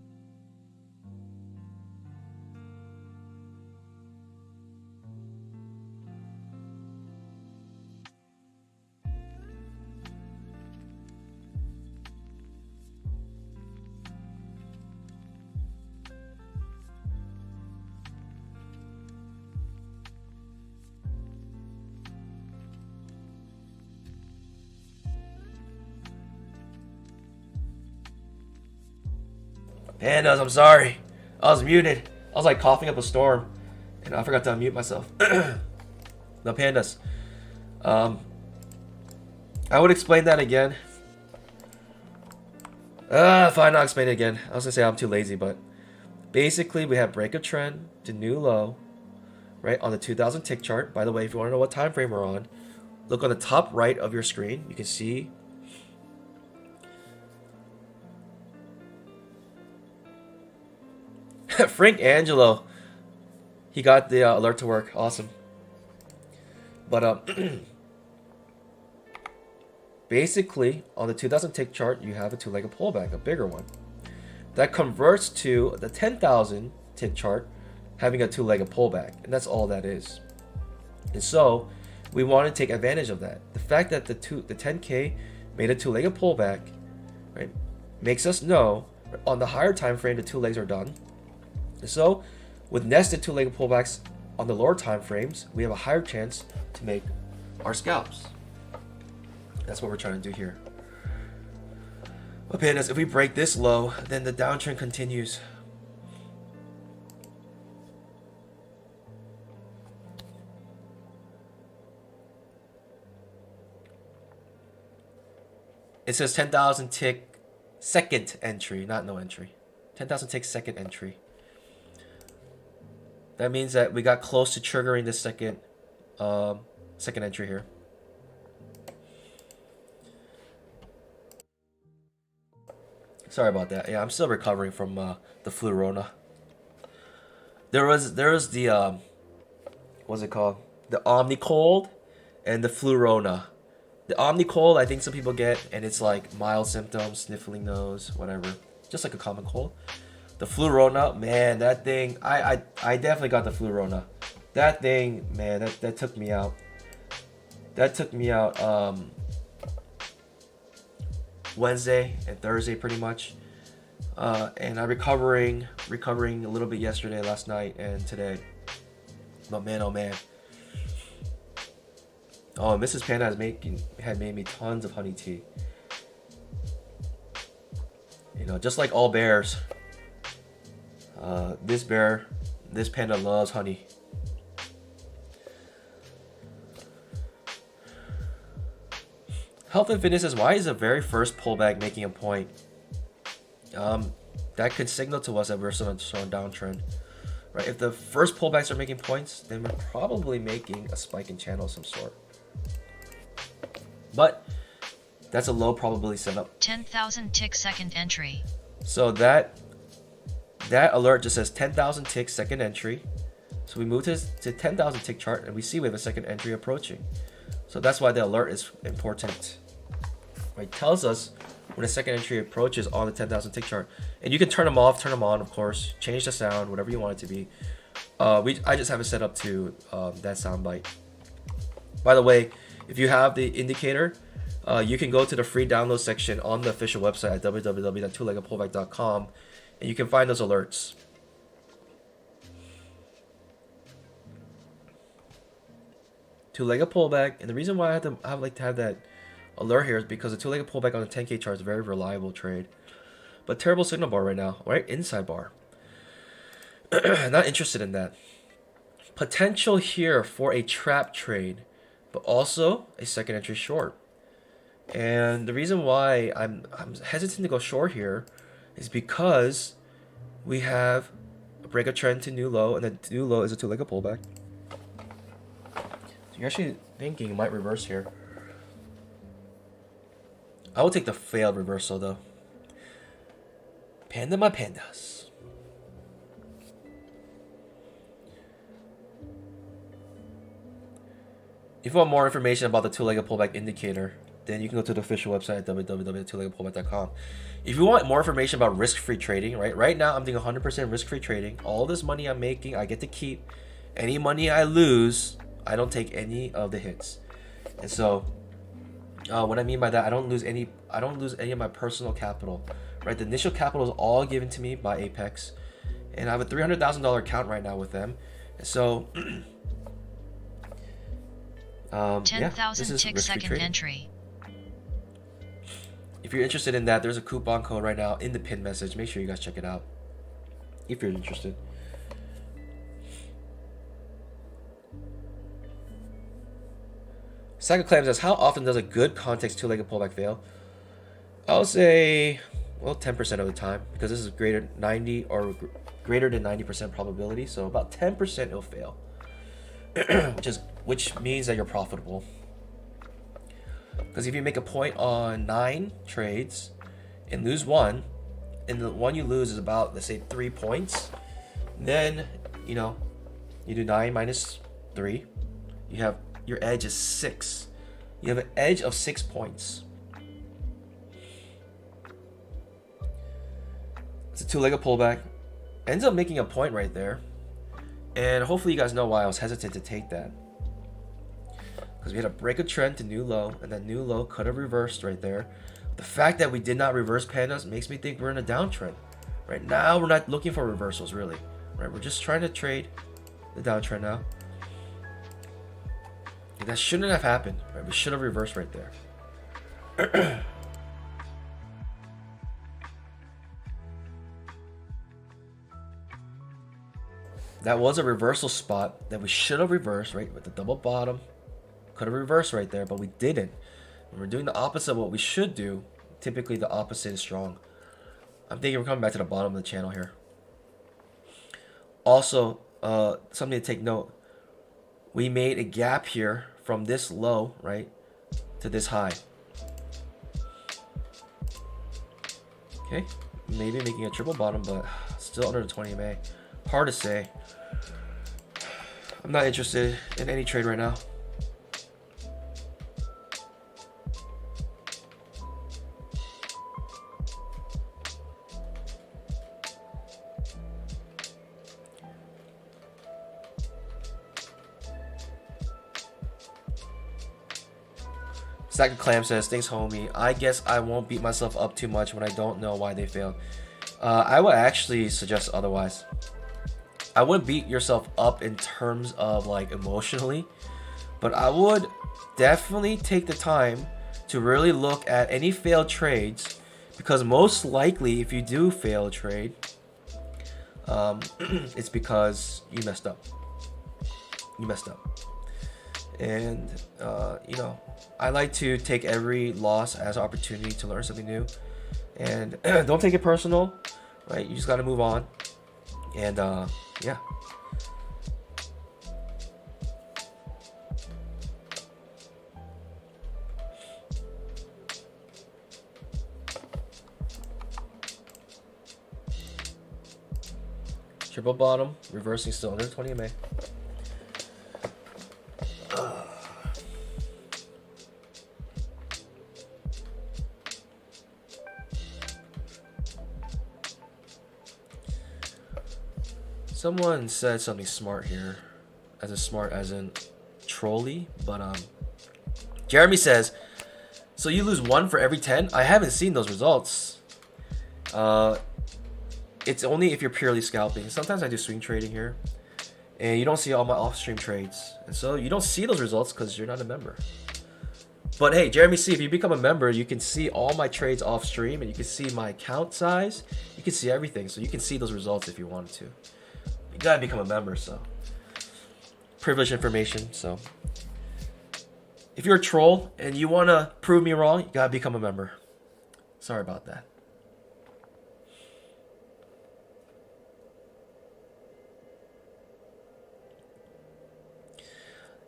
Pandas, I'm sorry. I was muted. I was like coughing up a storm. And I forgot to unmute myself. No, pandas. I would explain that again. Fine, I'll explain it again. I was gonna say I'm too lazy, but basically we have break of trend to new low, right, on the 2000 tick chart. By the way, if you want to know what time frame we're on, look on the top right of your screen. You can see Frank Angelo. He got the alert to work. Awesome. But basically on the 2000 tick chart, you have a two-legged pullback, a bigger one. That converts to the 10,000 tick chart having a two-legged pullback, and that's all that is. And so we want to take advantage of that. The fact that the 10K made a two-legged pullback, right, makes us know on the higher time frame the two legs are done. And so with nested two-legged pullbacks on the lower time frames, we have a higher chance to make our scalps. That's what we're trying to do here. But pandas, if we break this low, then the downtrend continues. It says 10,000 tick second entry, not no entry. 10,000 tick second entry. That means that we got close to triggering the second entry here. Sorry about that. Yeah, I'm still recovering from the flu Rona. There was the what's it called? The Omni cold and the flu Rona. The Omni cold, I think some people get, and it's like mild symptoms, sniffling nose, whatever, just like a common cold. The flu Rona, man, that thing, I definitely got the flu Rona. That thing, man, that took me out. That took me out Wednesday and Thursday pretty much. And I'm recovering a little bit yesterday, last night, and today. But man, oh man. Oh, Mrs. Panda had made me tons of honey tea. You know, just like all bears. This panda loves honey. Health and Fitness says, why is the very first pullback making a point? That could signal to us that we're still on a downtrend. Right? If the first pullbacks are making points, then we're probably making a spike in channel of some sort. But that's a low probability setup. 10,000 tick second entry. So that alert just says 10,000 tick second entry. So we move to 10,000 tick chart and we see we have a second entry approaching. So that's why the alert is important. Right? It tells us when a second entry approaches on the 10,000 tick chart. And you can turn them off, turn them on, of course, change the sound, whatever you want it to be. I just have it set up to that sound bite. By the way, if you have the indicator, you can go to the free download section on the official website at www.twoleggedpullback.com and you can find those alerts. Two-legged pullback, and the reason why I like to have that alert here is because the two-legged pullback on the 10K chart is a very reliable trade. But terrible signal bar right now, right? Inside bar. Not interested in that. Potential here for a trap trade, but also a second entry short. And the reason why I'm hesitant to go short here is because we have a break of trend to new low, and the new low is a two-legged pullback. So you're actually thinking it might reverse here. I will take the failed reversal though. Panda my pandas. If you want more information about the two-legged pullback indicator, then you can go to the official website at www.twoleggedpullback.com. If you want more information about risk-free trading, right now I'm doing 100% risk-free trading. All this money I'm making, I get to keep. Any money I lose, I don't take any of the hits. And so, what I mean by that, I don't lose any of my personal capital. Right, the initial capital is all given to me by Apex, and I have a $300,000 account right now with them. And so, 10,000 tick second entry. If you're interested in that, there's a coupon code right now in the pinned message. Make sure you guys check it out if you're interested. Cycle Claim says, how often does a good context two-legged pullback fail? I'll say, well, 10% of the time, because this is greater than 90% probability. So about 10% it'll fail, which means that you're profitable. Because if you make a point on 9 trades and lose 1, and the one you lose is about, let's say, 3 points, then you do 9 minus 3. Your edge is 6. You have an edge of 6 points. It's a two-legged pullback. Ends up making a point right there. And hopefully you guys know why I was hesitant to take that. Because we had a break of trend to new low, and that new low could have reversed right there. The fact that we did not reverse pandas makes me think we're in a downtrend. Right now, we're not looking for reversals, really. Right, we're just trying to trade the downtrend now. And that shouldn't have happened. Right, we should have reversed right there. That was a reversal spot that we should have reversed, right? With the double bottom. Could have reversed right there, but we didn't. And we're doing the opposite of what we should do. typically the opposite is strong. I'm thinking we're coming back to the bottom of the channel here. Also, something to take note. We made a gap here from this low, right, to this high. Okay, maybe making a triple bottom, but still under the 20 MA. Hard to say. I'm not interested in any trade right now. Second Clam says, thanks homie. I guess I won't beat myself up too much when I don't know why they failed. I would actually suggest otherwise. I wouldn't beat yourself up in terms of like emotionally, but I would definitely take the time to really look at any failed trades, because most likely if you do fail a trade, it's because you messed up. You messed up. And you know, I like to take every loss as an opportunity to learn something new, and don't take it personal, right? You just got to move on. And yeah. Triple bottom, reversing still under 20 MA. Someone said something smart here, as in trolly, but Jeremy says, so you lose 1 for every 10? I haven't seen those results. It's only if you're purely scalping. Sometimes I do swing trading here, and you don't see all my off-stream trades, and so you don't see those results because you're not a member. But hey, Jeremy C, if you become a member, you can see all my trades off-stream, and you can see my account size. You can see everything, so you can see those results if you wanted to. You gotta become a member, so privileged information. So if you're a troll and you wanna prove me wrong, you gotta become a member. Sorry about that.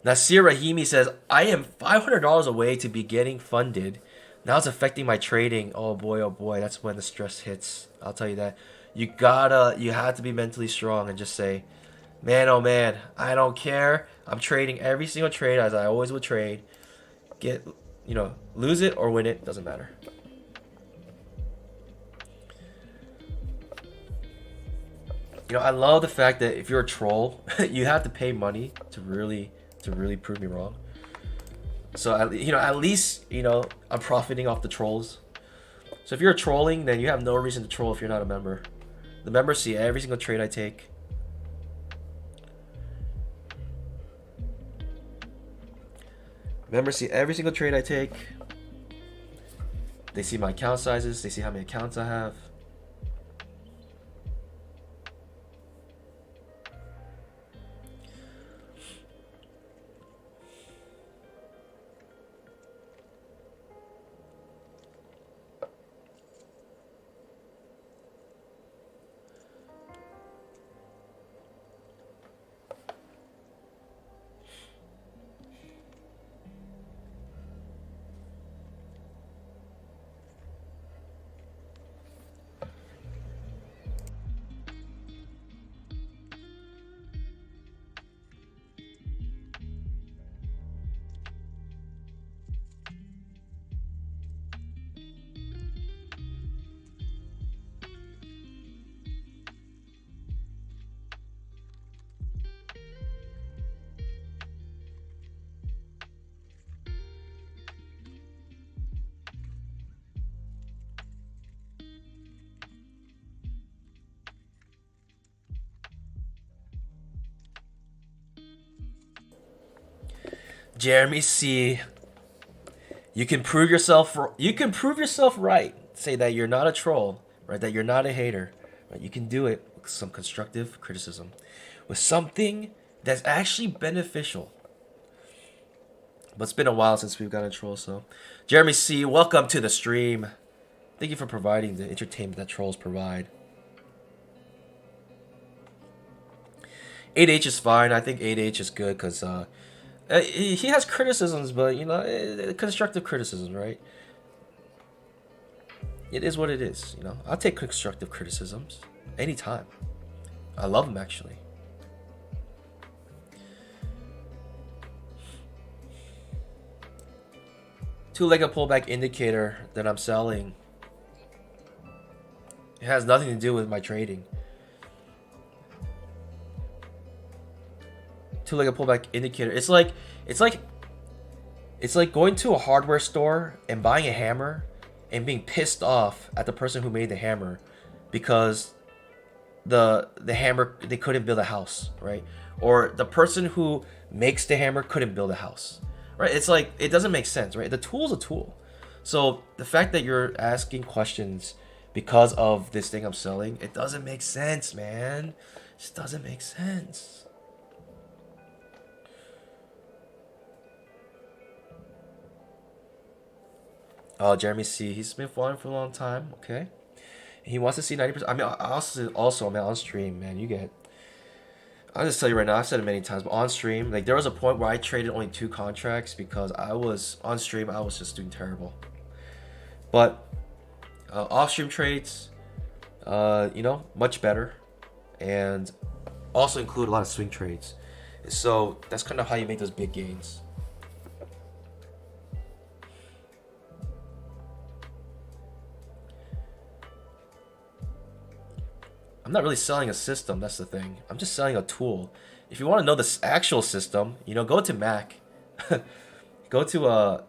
Nasir Rahimi says, I am $500 away to be getting funded. Now it's affecting my trading. Oh boy, that's when the stress hits. I'll tell you that. You have to be mentally strong and just say, man, oh man, I don't care. I'm trading every single trade as I always would trade. Lose it or win it, doesn't matter. I love the fact that if you're a troll, you have to pay money to really prove me wrong. So at least I'm profiting off the trolls. So if you're trolling, then you have no reason to troll if you're not a member. The members see every single trade I take. Members see every single trade I take. They see my account sizes. They see how many accounts I have. Jeremy C, you can prove yourself right. Say that you're not a troll, right? That you're not a hater, right? You can do it with some constructive criticism, with something that's actually beneficial. But it's been a while since we've got a troll, so Jeremy C, welcome to the stream. Thank you for providing the entertainment that trolls provide. 8H is fine. I think 8H is good because he has criticisms, but you know, constructive criticism, right? It is what it is, you know. I'll take constructive criticisms anytime. I love them actually. Two-legged pullback indicator that I'm selling. It has nothing to do with my trading. Two-legged pullback indicator. It's like going to a hardware store and buying a hammer and being pissed off at the person who made the hammer because the hammer, they couldn't build a house, right? Or the person who makes the hammer couldn't build a house, right? It's like, it doesn't make sense, right? The tool's a tool. So the fact that you're asking questions because of this thing I'm selling, it doesn't make sense, man. It just doesn't make sense. Oh, Jeremy C. He's been following for a long time. Okay. He wants to see 90%. I mean, also, man, on stream, man, you get. I'll just tell you right now, I've said it many times, but on stream, like, there was a point where I traded only 2 contracts because I was, on stream, I was just doing terrible. But off-stream trades, you know, much better. And also include a lot of swing trades. So that's kind of how you make those big gains. I'm not really selling a system, that's the thing. I'm just selling a tool. If you want to know the actual system, you know, go to Mac. Go to a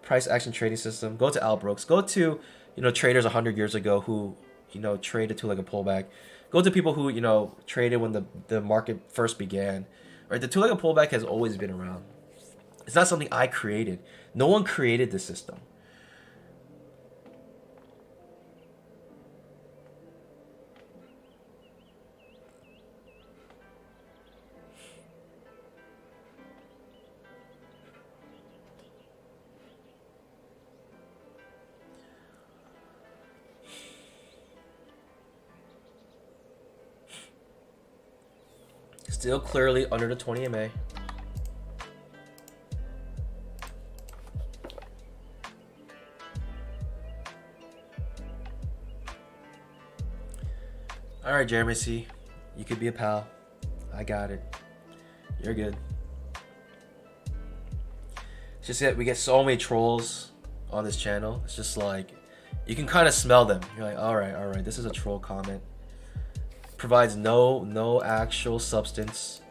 price action trading system. Go to Al Brooks. Go to, you know, traders 100 years ago who, you know, traded two-legged pullback. Go to people who, you know, traded when the market first began. Right? The two-legged pullback has always been around. It's not something I created. No one created this system. Still clearly under the 20 MA. All right, Jeremy C. You could be a pal. I got it. You're good. It's just that we get so many trolls on this channel. It's just like, you can kind of smell them. You're like, all right, this is a troll comment. Provides no actual substance.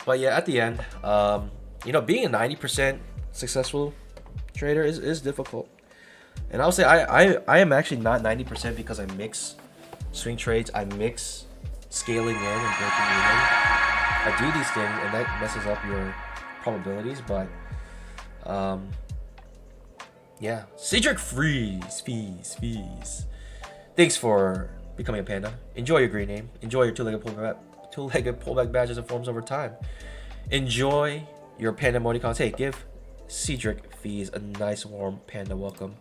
But yeah, at the end, you know, being a 90% successful trader is difficult. And I'll say I am actually not 90% because I mix swing trades, I mix scaling in and breaking even. I do these things and that messes up your probabilities, but yeah, Cedric fees. Thanks for becoming a panda. Enjoy your green name. Enjoy your two-legged pullback badges and forms over time. Enjoy your panda emoticons. Hey, give Cedric fees a nice warm panda welcome.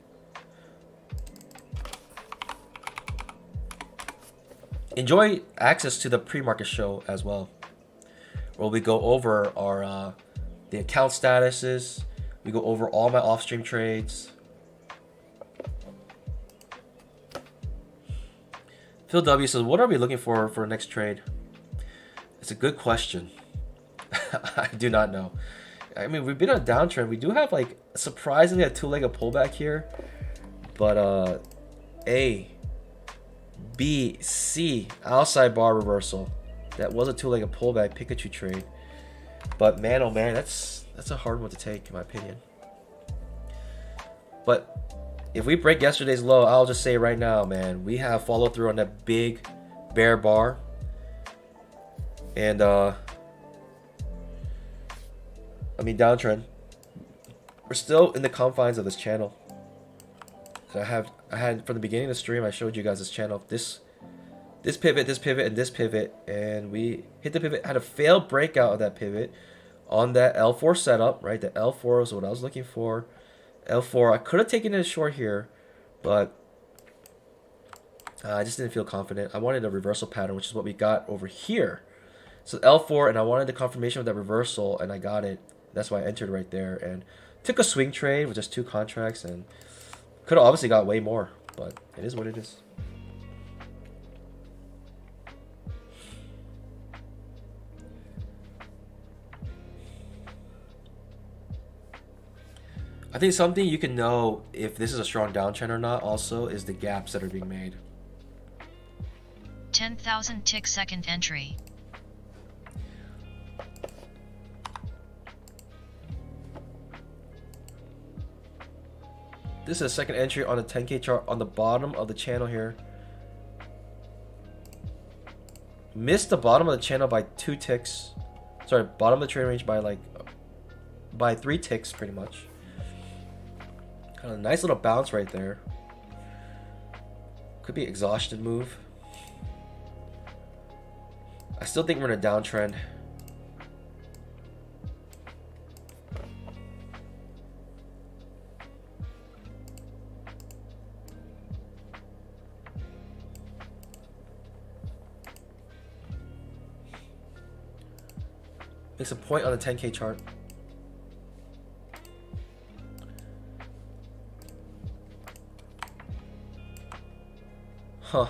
Enjoy access to the pre-market show as well, where we go over our the account statuses. We go over all my off-stream trades. Phil W says, what are we looking for our next trade? It's a good question. I do not know. I mean, we've been on a downtrend. We do have, like, surprisingly a two-legged pullback here. But, A, B, C, outside bar reversal. That was a two-legged pullback Pikachu trade. But, man, oh, man, that's a hard one to take, in my opinion. But if we break yesterday's low, I'll just say right now, man, we have followed through on that big bear bar. And, I mean, downtrend. We're still in the confines of this channel. So I had from the beginning of the stream, I showed you guys this channel. This pivot, and this pivot, and we hit the pivot, had a failed breakout of that pivot on that L4 setup, right? The L4 is what I was looking for. L4, I could have taken it short here, but I just didn't feel confident. I wanted a reversal pattern, which is what we got over here. So L4, and I wanted the confirmation of that reversal, and I got it. That's why I entered right there and took a swing trade with just 2 contracts, and could have obviously got way more, but it is what it is. I think something you can know if this is a strong downtrend or not also is the gaps that are being made. 10,000 tick second entry. This is a second entry on the 10K chart on the bottom of the channel here. Missed the bottom of the channel by 2 ticks. Sorry, bottom of the trade range by 3 ticks pretty much. Kind of a nice little bounce right there. Could be exhaustion move. I still think we're in a downtrend. Makes a point on the 10K chart. Huh.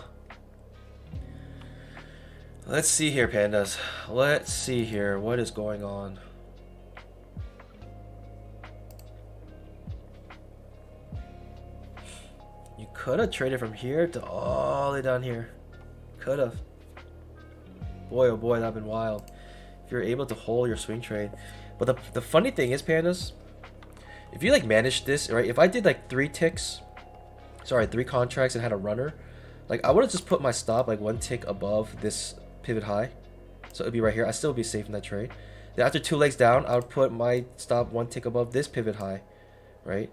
Let's see here, pandas. Let's see here. What is going on? You could have traded from here to all the way down here. Could have. Boy, oh boy, that'd been wild. If you're able to hold your swing trade. But the funny thing is, pandas, if you like manage this, right? If I did like 3 ticks, sorry, 3 contracts and had a runner, like I would have just put my stop like 1 tick above this pivot high. So it'd be right here. I still would be safe in that trade. Then after 2 legs down, I would put my stop 1 tick above this pivot high, right?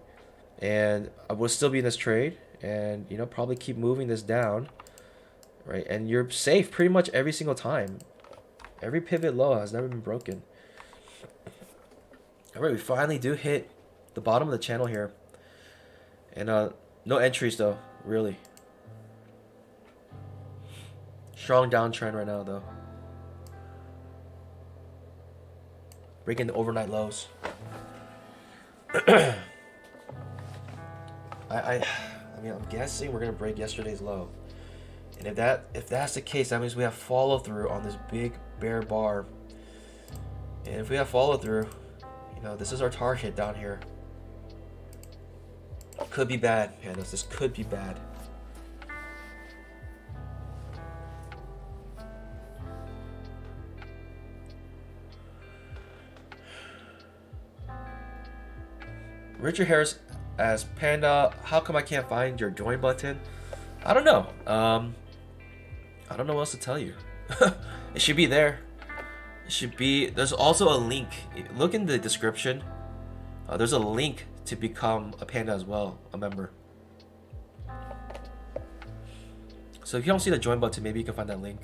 And I would still be in this trade and, you know, probably keep moving this down, right? And you're safe pretty much every single time. Every pivot low has never been broken. All right, we finally do hit the bottom of the channel here. And no entries though, really. Strong downtrend right now though. Breaking the overnight lows. I mean, I'm guessing we're gonna break yesterday's low. And if that's the case, that means we have follow through on this big bear bar. And if we have follow through, you know, this is our target down here. Could be bad, pandas. This could be bad. Richard Harris asks, Panda, how come I can't find your join button? I don't know. I don't know what else to tell you. It should be there. It should be. There's also a link. Look in the description. There's a link to become a panda as well, a member. So if you don't see the join button, maybe you can find that link.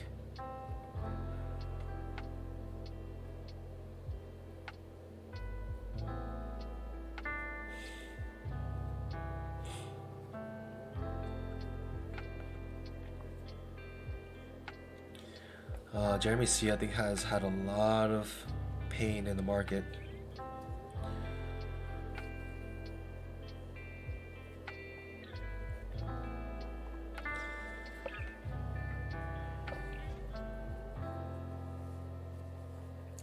Jeremy C, I think, has had a lot of pain in the market.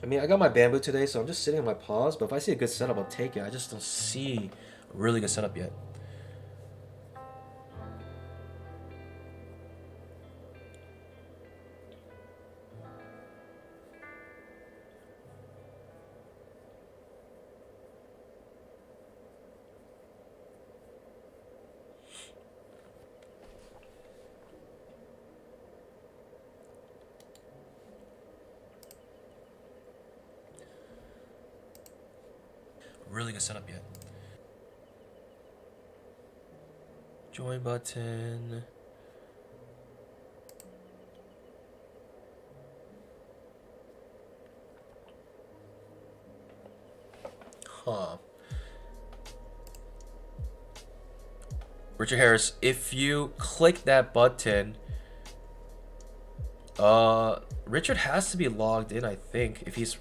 I mean, I got my bamboo today, so I'm just sitting on my paws, but if I see a good setup, I'll take it. I just don't see a really good setup yet. Really good setup yet. Join button. Huh. Richard Harris, if you click that button, Richard has to be logged in, I think. If he's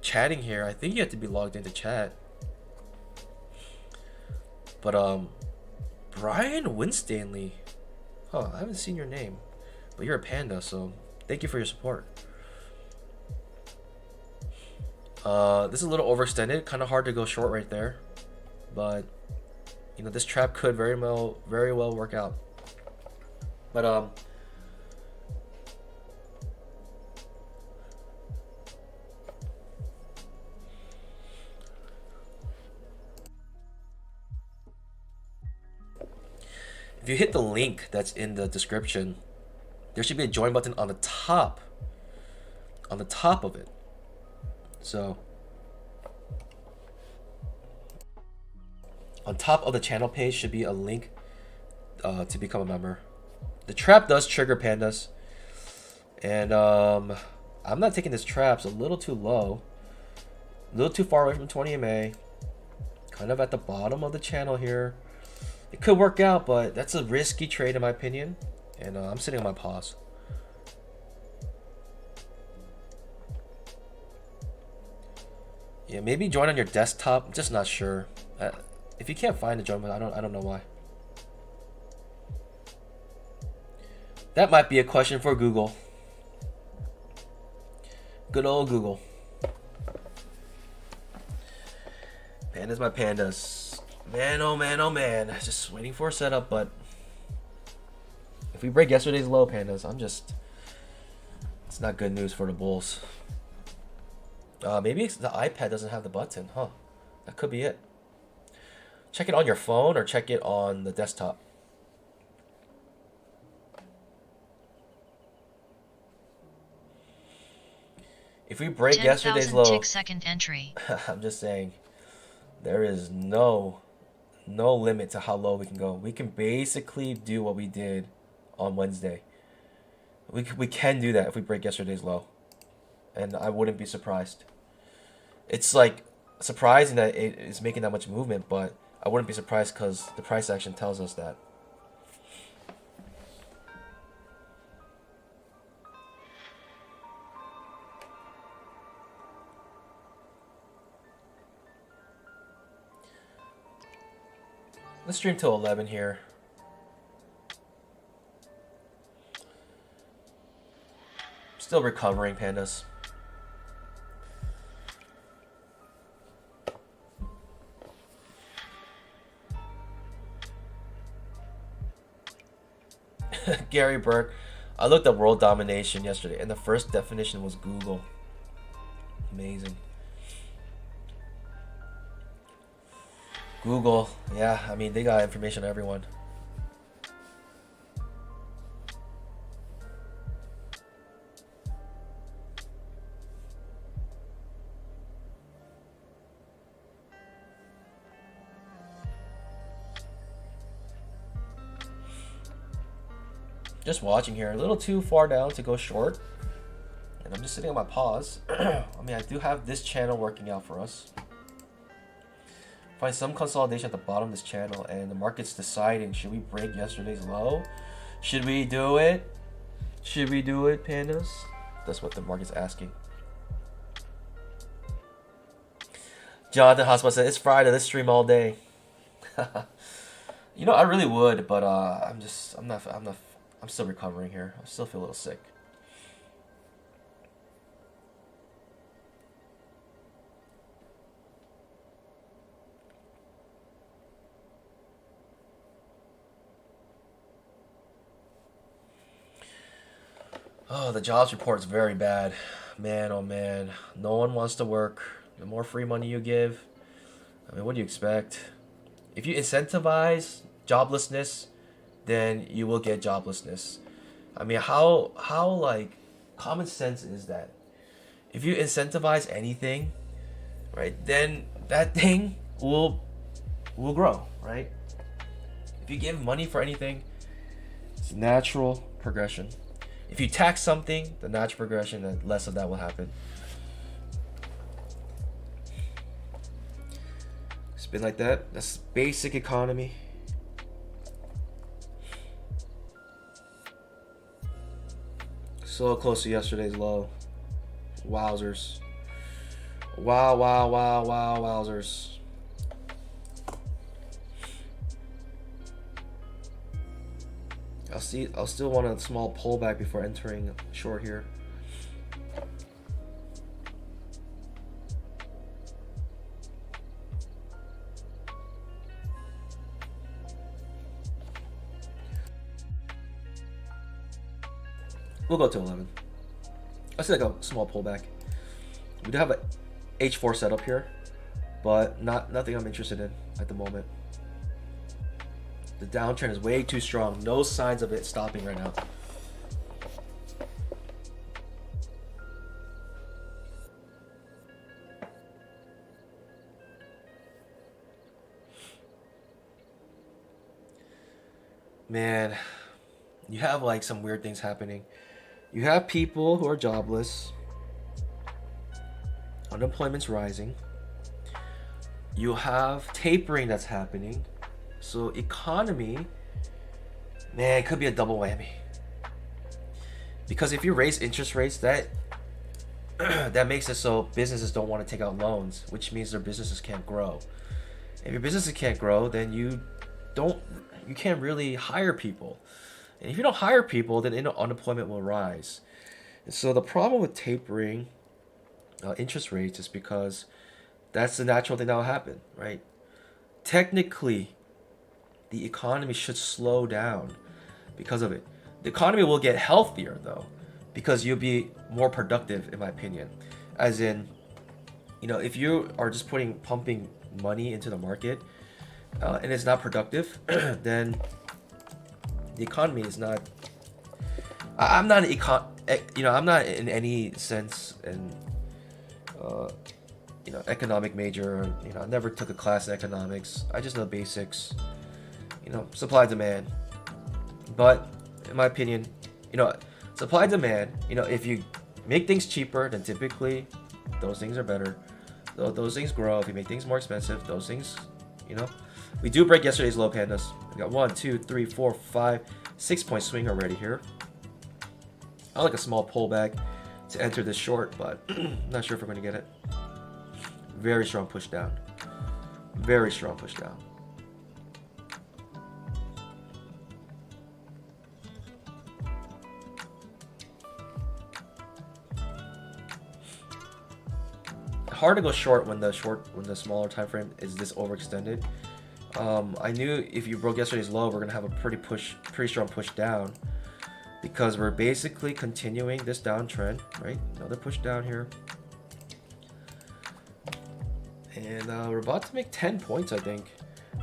chatting here, I think you have to be logged into chat. But Brian Winstanley. Huh, I haven't seen your name. But you're a panda, so thank you for your support. This is a little overextended, kind of hard to go short right there. But you know, this trap could very well work out. But if you hit the link that's in the description, there should be a join button on the top of it. So on top of the channel page should be a link to become a member. The trap does trigger, pandas, and I'm not taking this trap. It's a little too low, a little too far away from 20 MA, kind of at the bottom of the channel here. It could work out, but that's a risky trade in my opinion, and I'm sitting on my pause. Yeah, maybe join on your desktop. I'm just not sure. If you can't find the join button, I don't know why. That might be a question for Google. Good old Google. Pandas, my pandas. Man, oh man, oh man. Just waiting for a setup, but if we break yesterday's low, pandas, it's not good news for the bulls. Maybe the iPad doesn't have the button, huh? That could be it. Check it on your phone or check it on the desktop. If we break yesterday's low, tick second entry. I'm just saying, there is no limit to how low we can go. We can basically do what we did on Wednesday. We can do that if we break yesterday's low, and I wouldn't be surprised. It's like surprising that it is making that much movement, but I wouldn't be surprised because the price action tells us that. Let's stream till 11 here. Still recovering, pandas. Gary Burke. I looked at world domination yesterday, and the first definition was Google. Amazing. Google, yeah, I mean, they got information on everyone. Just watching here, a little too far down to go short. And I'm just sitting on my pause. I mean, I do have this channel working out for us. Find some consolidation at the bottom of this channel, and the market's deciding, should we break yesterday's low? Should we do it? Should we do it, pandas? That's what the market's asking. Jonathan Hospital said, it's Friday, let's stream all day. You know, I really would, but I'm still recovering here. I still feel a little sick. Oh, the jobs report is very bad. Man, oh man. No one wants to work. The more free money you give, I mean, what do you expect? If you incentivize joblessness, then you will get joblessness. I mean, how like common sense is that? If you incentivize anything, right, then that thing will grow, right? If you give money for anything, it's natural progression. If you tax something, the natural progression, then less of that will happen. been like that. That's basic economy. So close to yesterday's low. Wowzers. Wow, wow, wow, wow, wowzers. I'll still want a small pullback before entering short here. We'll go to 11. I see like a small pullback. We do have a H4 setup here, but nothing I'm interested in at the moment. The downtrend is way too strong. No signs of it stopping right now. Man, you have like some weird things happening. You have people who are jobless. Unemployment's rising. You have tapering that's happening. So economy, man, it could be a double whammy. Because if you raise interest rates, that that makes it so businesses don't want to take out loans, which means their businesses can't grow. If your businesses can't grow, then you can't really hire people. And if you don't hire people, then unemployment will rise. And so the problem with tapering interest rates is because that's the natural thing that will happen, right? Technically, the economy should slow down because of it. The economy will get healthier though, because you'll be more productive, in my opinion. As in, if you are just pumping money into the market and it's not productive, then the economy is not. I'm not I'm not in any sense an economic major. I never took a class in economics. I just know basics. Supply demand. But in my opinion, supply demand. If you make things cheaper, then typically those things are better. Those things grow. If you make things more expensive, those things, we do break yesterday's low, pandas. We got 1, 2, 3, 4, 5, 6 point swing already here. I like a small pullback to enter this short, but not sure if we're going to get it. Very strong push down. Very strong push down. Hard to go short when the smaller time frame is this overextended. I knew if you broke yesterday's low, we're gonna have a pretty strong push down, because we're basically continuing this downtrend, right? Another push down here, and we're about to make 10 points, I think.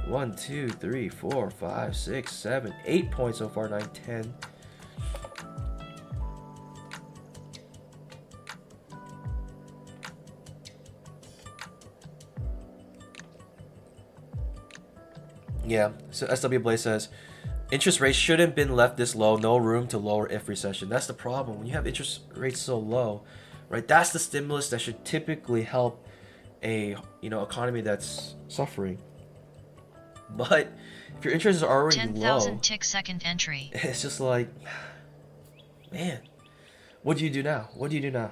1, 2, 3, 4, 5, 6, 7, 8 points so far. 9, 10. Yeah, so SW Blaze says, interest rates shouldn't been left this low. No room to lower if recession. That's the problem. When you have interest rates so low, right? That's the stimulus that should typically help a economy that's suffering. But if your interest is already 10,000 low, tick second entry. it's just like, man, what do you do now? What do you do now?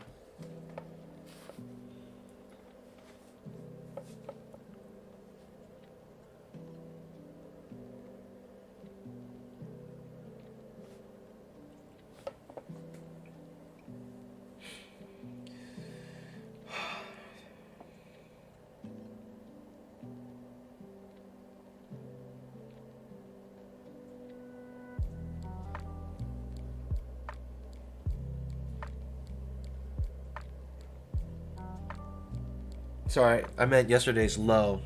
Sorry, I meant yesterday's low.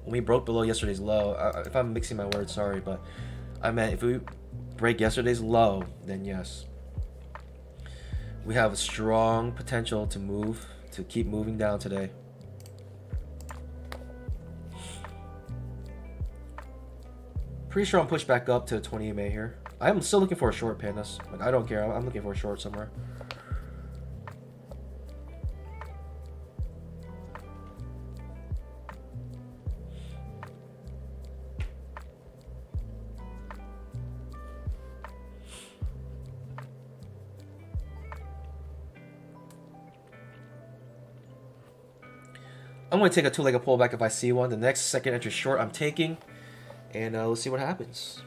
When we broke below yesterday's low, if I'm mixing my words, sorry, but I meant if we break yesterday's low, then yes, we have a strong potential to keep moving down today. Pretty strong push back up to 20 EMA here. I'm still looking for a short, pandas. Like, I don't care. I'm looking for a short somewhere. I'm going to take a two-legged pullback if I see one. The next second entry short I'm taking. And let's see what happens.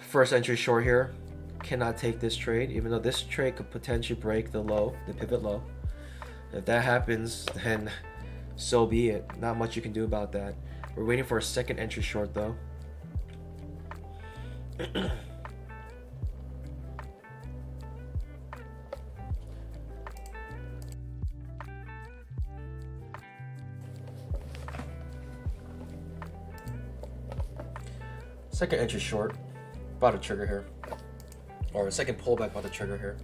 First entry short here. Cannot take this trade, even though this trade could potentially break the low, the pivot low. If that happens, then so be it. Not much you can do about that. We're waiting for a second entry short though. Second entry short. About to trigger here. Or a second pullback about to trigger here.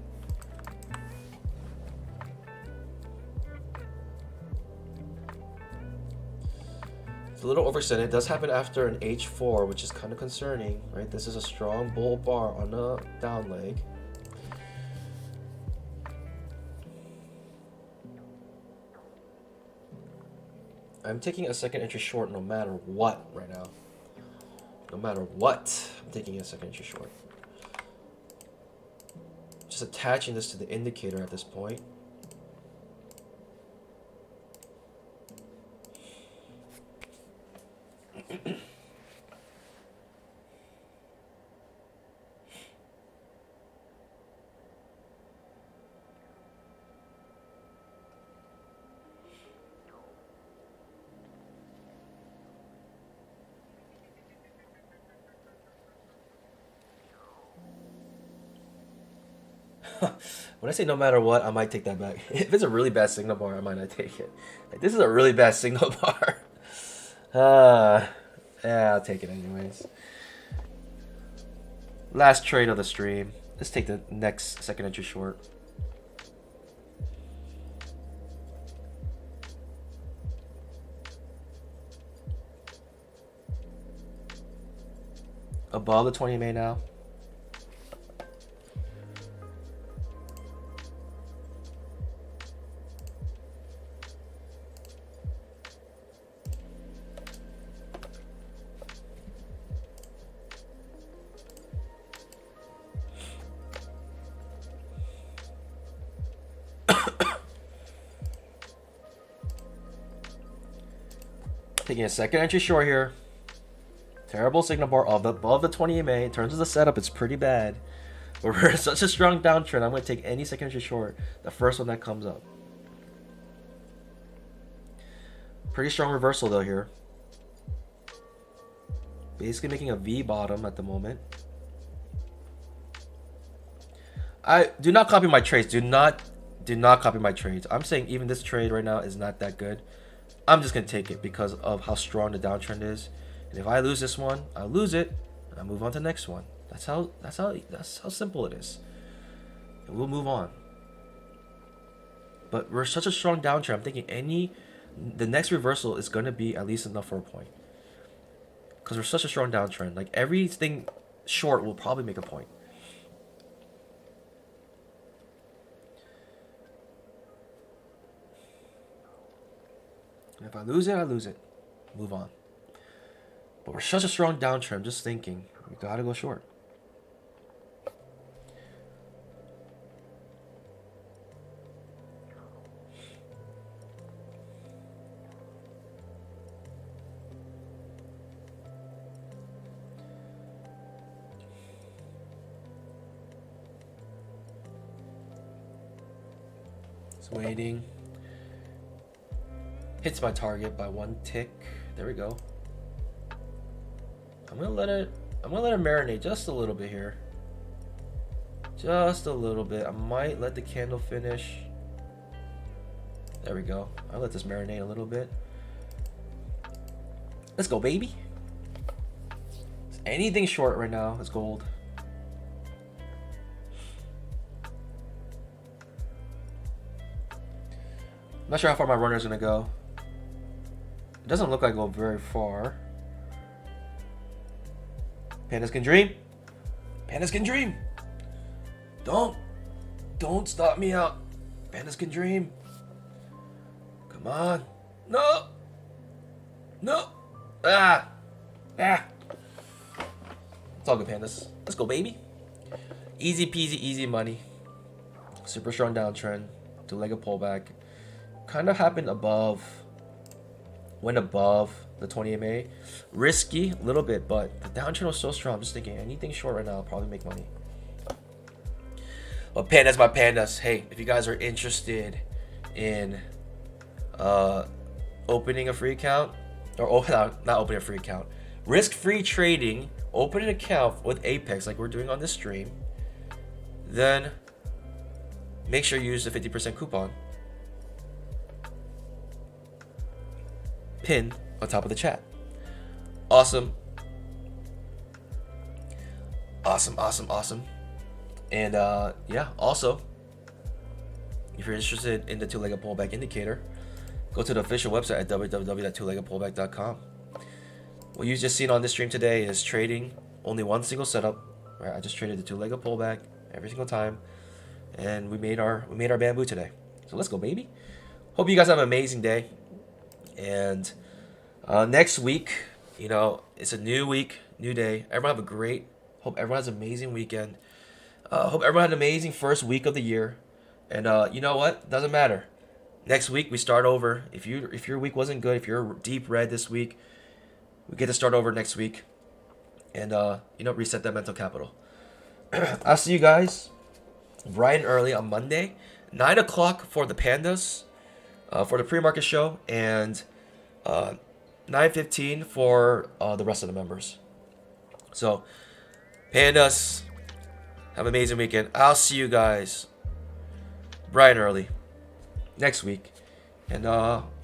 It's a little overextended. It does happen after an H4, which is kind of concerning, right? This is a strong bull bar on the down leg. I'm taking a second entry short no matter what right now. No matter what, I'm taking a second entry short. Just attaching this to the indicator at this point. When I say no matter what, I might take that back. If it's a really bad signal bar, I might not take it. Like, this is a really bad signal bar. Yeah, I'll take it anyways. Last trade of the stream. Let's take the next second entry short. Above the 20 EMA now. Taking a second entry short here. Terrible signal bar above the 20 EMA. In terms of the setup, it's pretty bad. But we're in such a strong downtrend, I'm going to take any second entry short. The first one that comes up. Pretty strong reversal though here. Basically making a V bottom at the moment. I do not copy my trades. Do not copy my trades. I'm saying even this trade right now is not that good. I'm just gonna take it because of how strong the downtrend is. And if I lose this one, I lose it, and I move on to the next one. That's how simple it is. And we'll move on. But we're such a strong downtrend. I'm thinking the next reversal is gonna be at least enough for a point. Because we're such a strong downtrend. Like everything short will probably make a point. And if I lose it, I lose it. Move on. But we're such a strong downtrend. I'm just thinking, we gotta go short. It's waiting. Hits my target by one tick. There we go. I'm gonna let it marinate just a little bit here. Just a little bit. I might let the candle finish. There we go. I'll let this marinate a little bit. Let's go, baby. Anything short right now is gold. I'm not sure how far my runner is gonna go. It doesn't look like it'll go very far. Pandas can dream. Pandas can dream. Don't stop me out. Pandas can dream. Come on. No. No. Ah. Ah. It's all good, pandas. Let's go, baby. Easy peasy, easy money. Super strong downtrend. Two-legged pullback. Kind of happened above. Went above the 20 MA. Risky, a little bit, but the downtrend was so strong. I'm just thinking anything short right now will probably make money. But pandas, my pandas. Hey, if you guys are interested in opening a free account, or not opening a free account, risk-free trading, open an account with Apex like we're doing on this stream, then make sure you use the 50% coupon pin on top of the chat. Awesome. Awesome. And yeah, also, if you're interested in the two-legged pullback indicator, go to the official website at www.twoleggedpullback.com. What you just seen on this stream today is trading only one single setup. Right? I just traded the two-legged pullback every single time, and we made our bamboo today. So let's go, baby. Hope you guys have an amazing day. And next week, you know, it's a new week, new day. Everyone have a great. Hope everyone has an amazing weekend. Hope everyone had an amazing first week of the year. And you know what? Doesn't matter. Next week we start over. If your week wasn't good, if you're deep red this week, we get to start over next week. And you know, reset that mental capital. I'll see you guys bright and early on Monday, 9 o'clock for the pandas, for the pre-market show, and 9:15 for the rest of the members. So, pandas, have an amazing weekend. I'll see you guys bright and early next week. And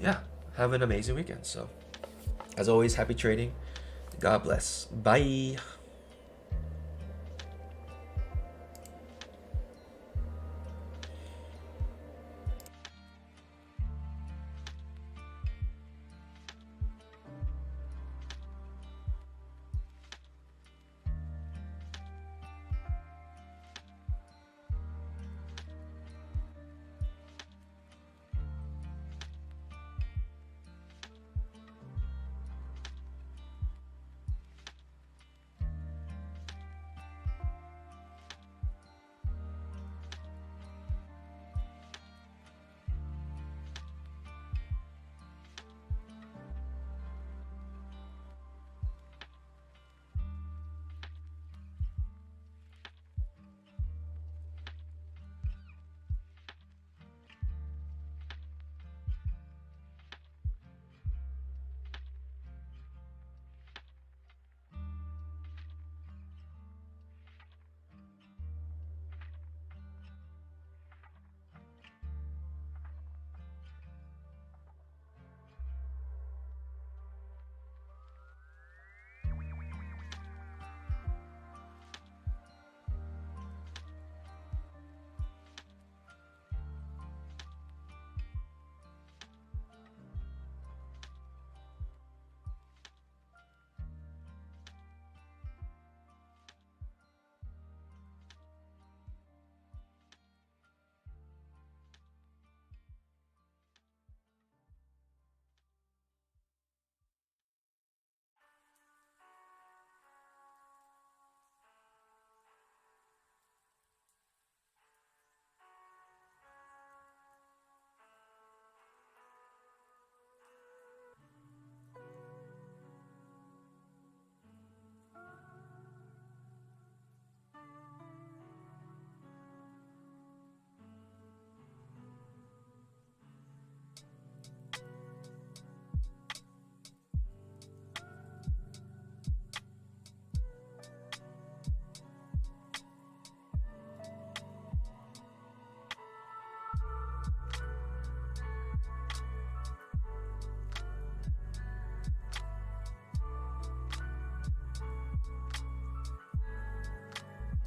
yeah, have an amazing weekend. So, as always, happy trading. God bless. Bye.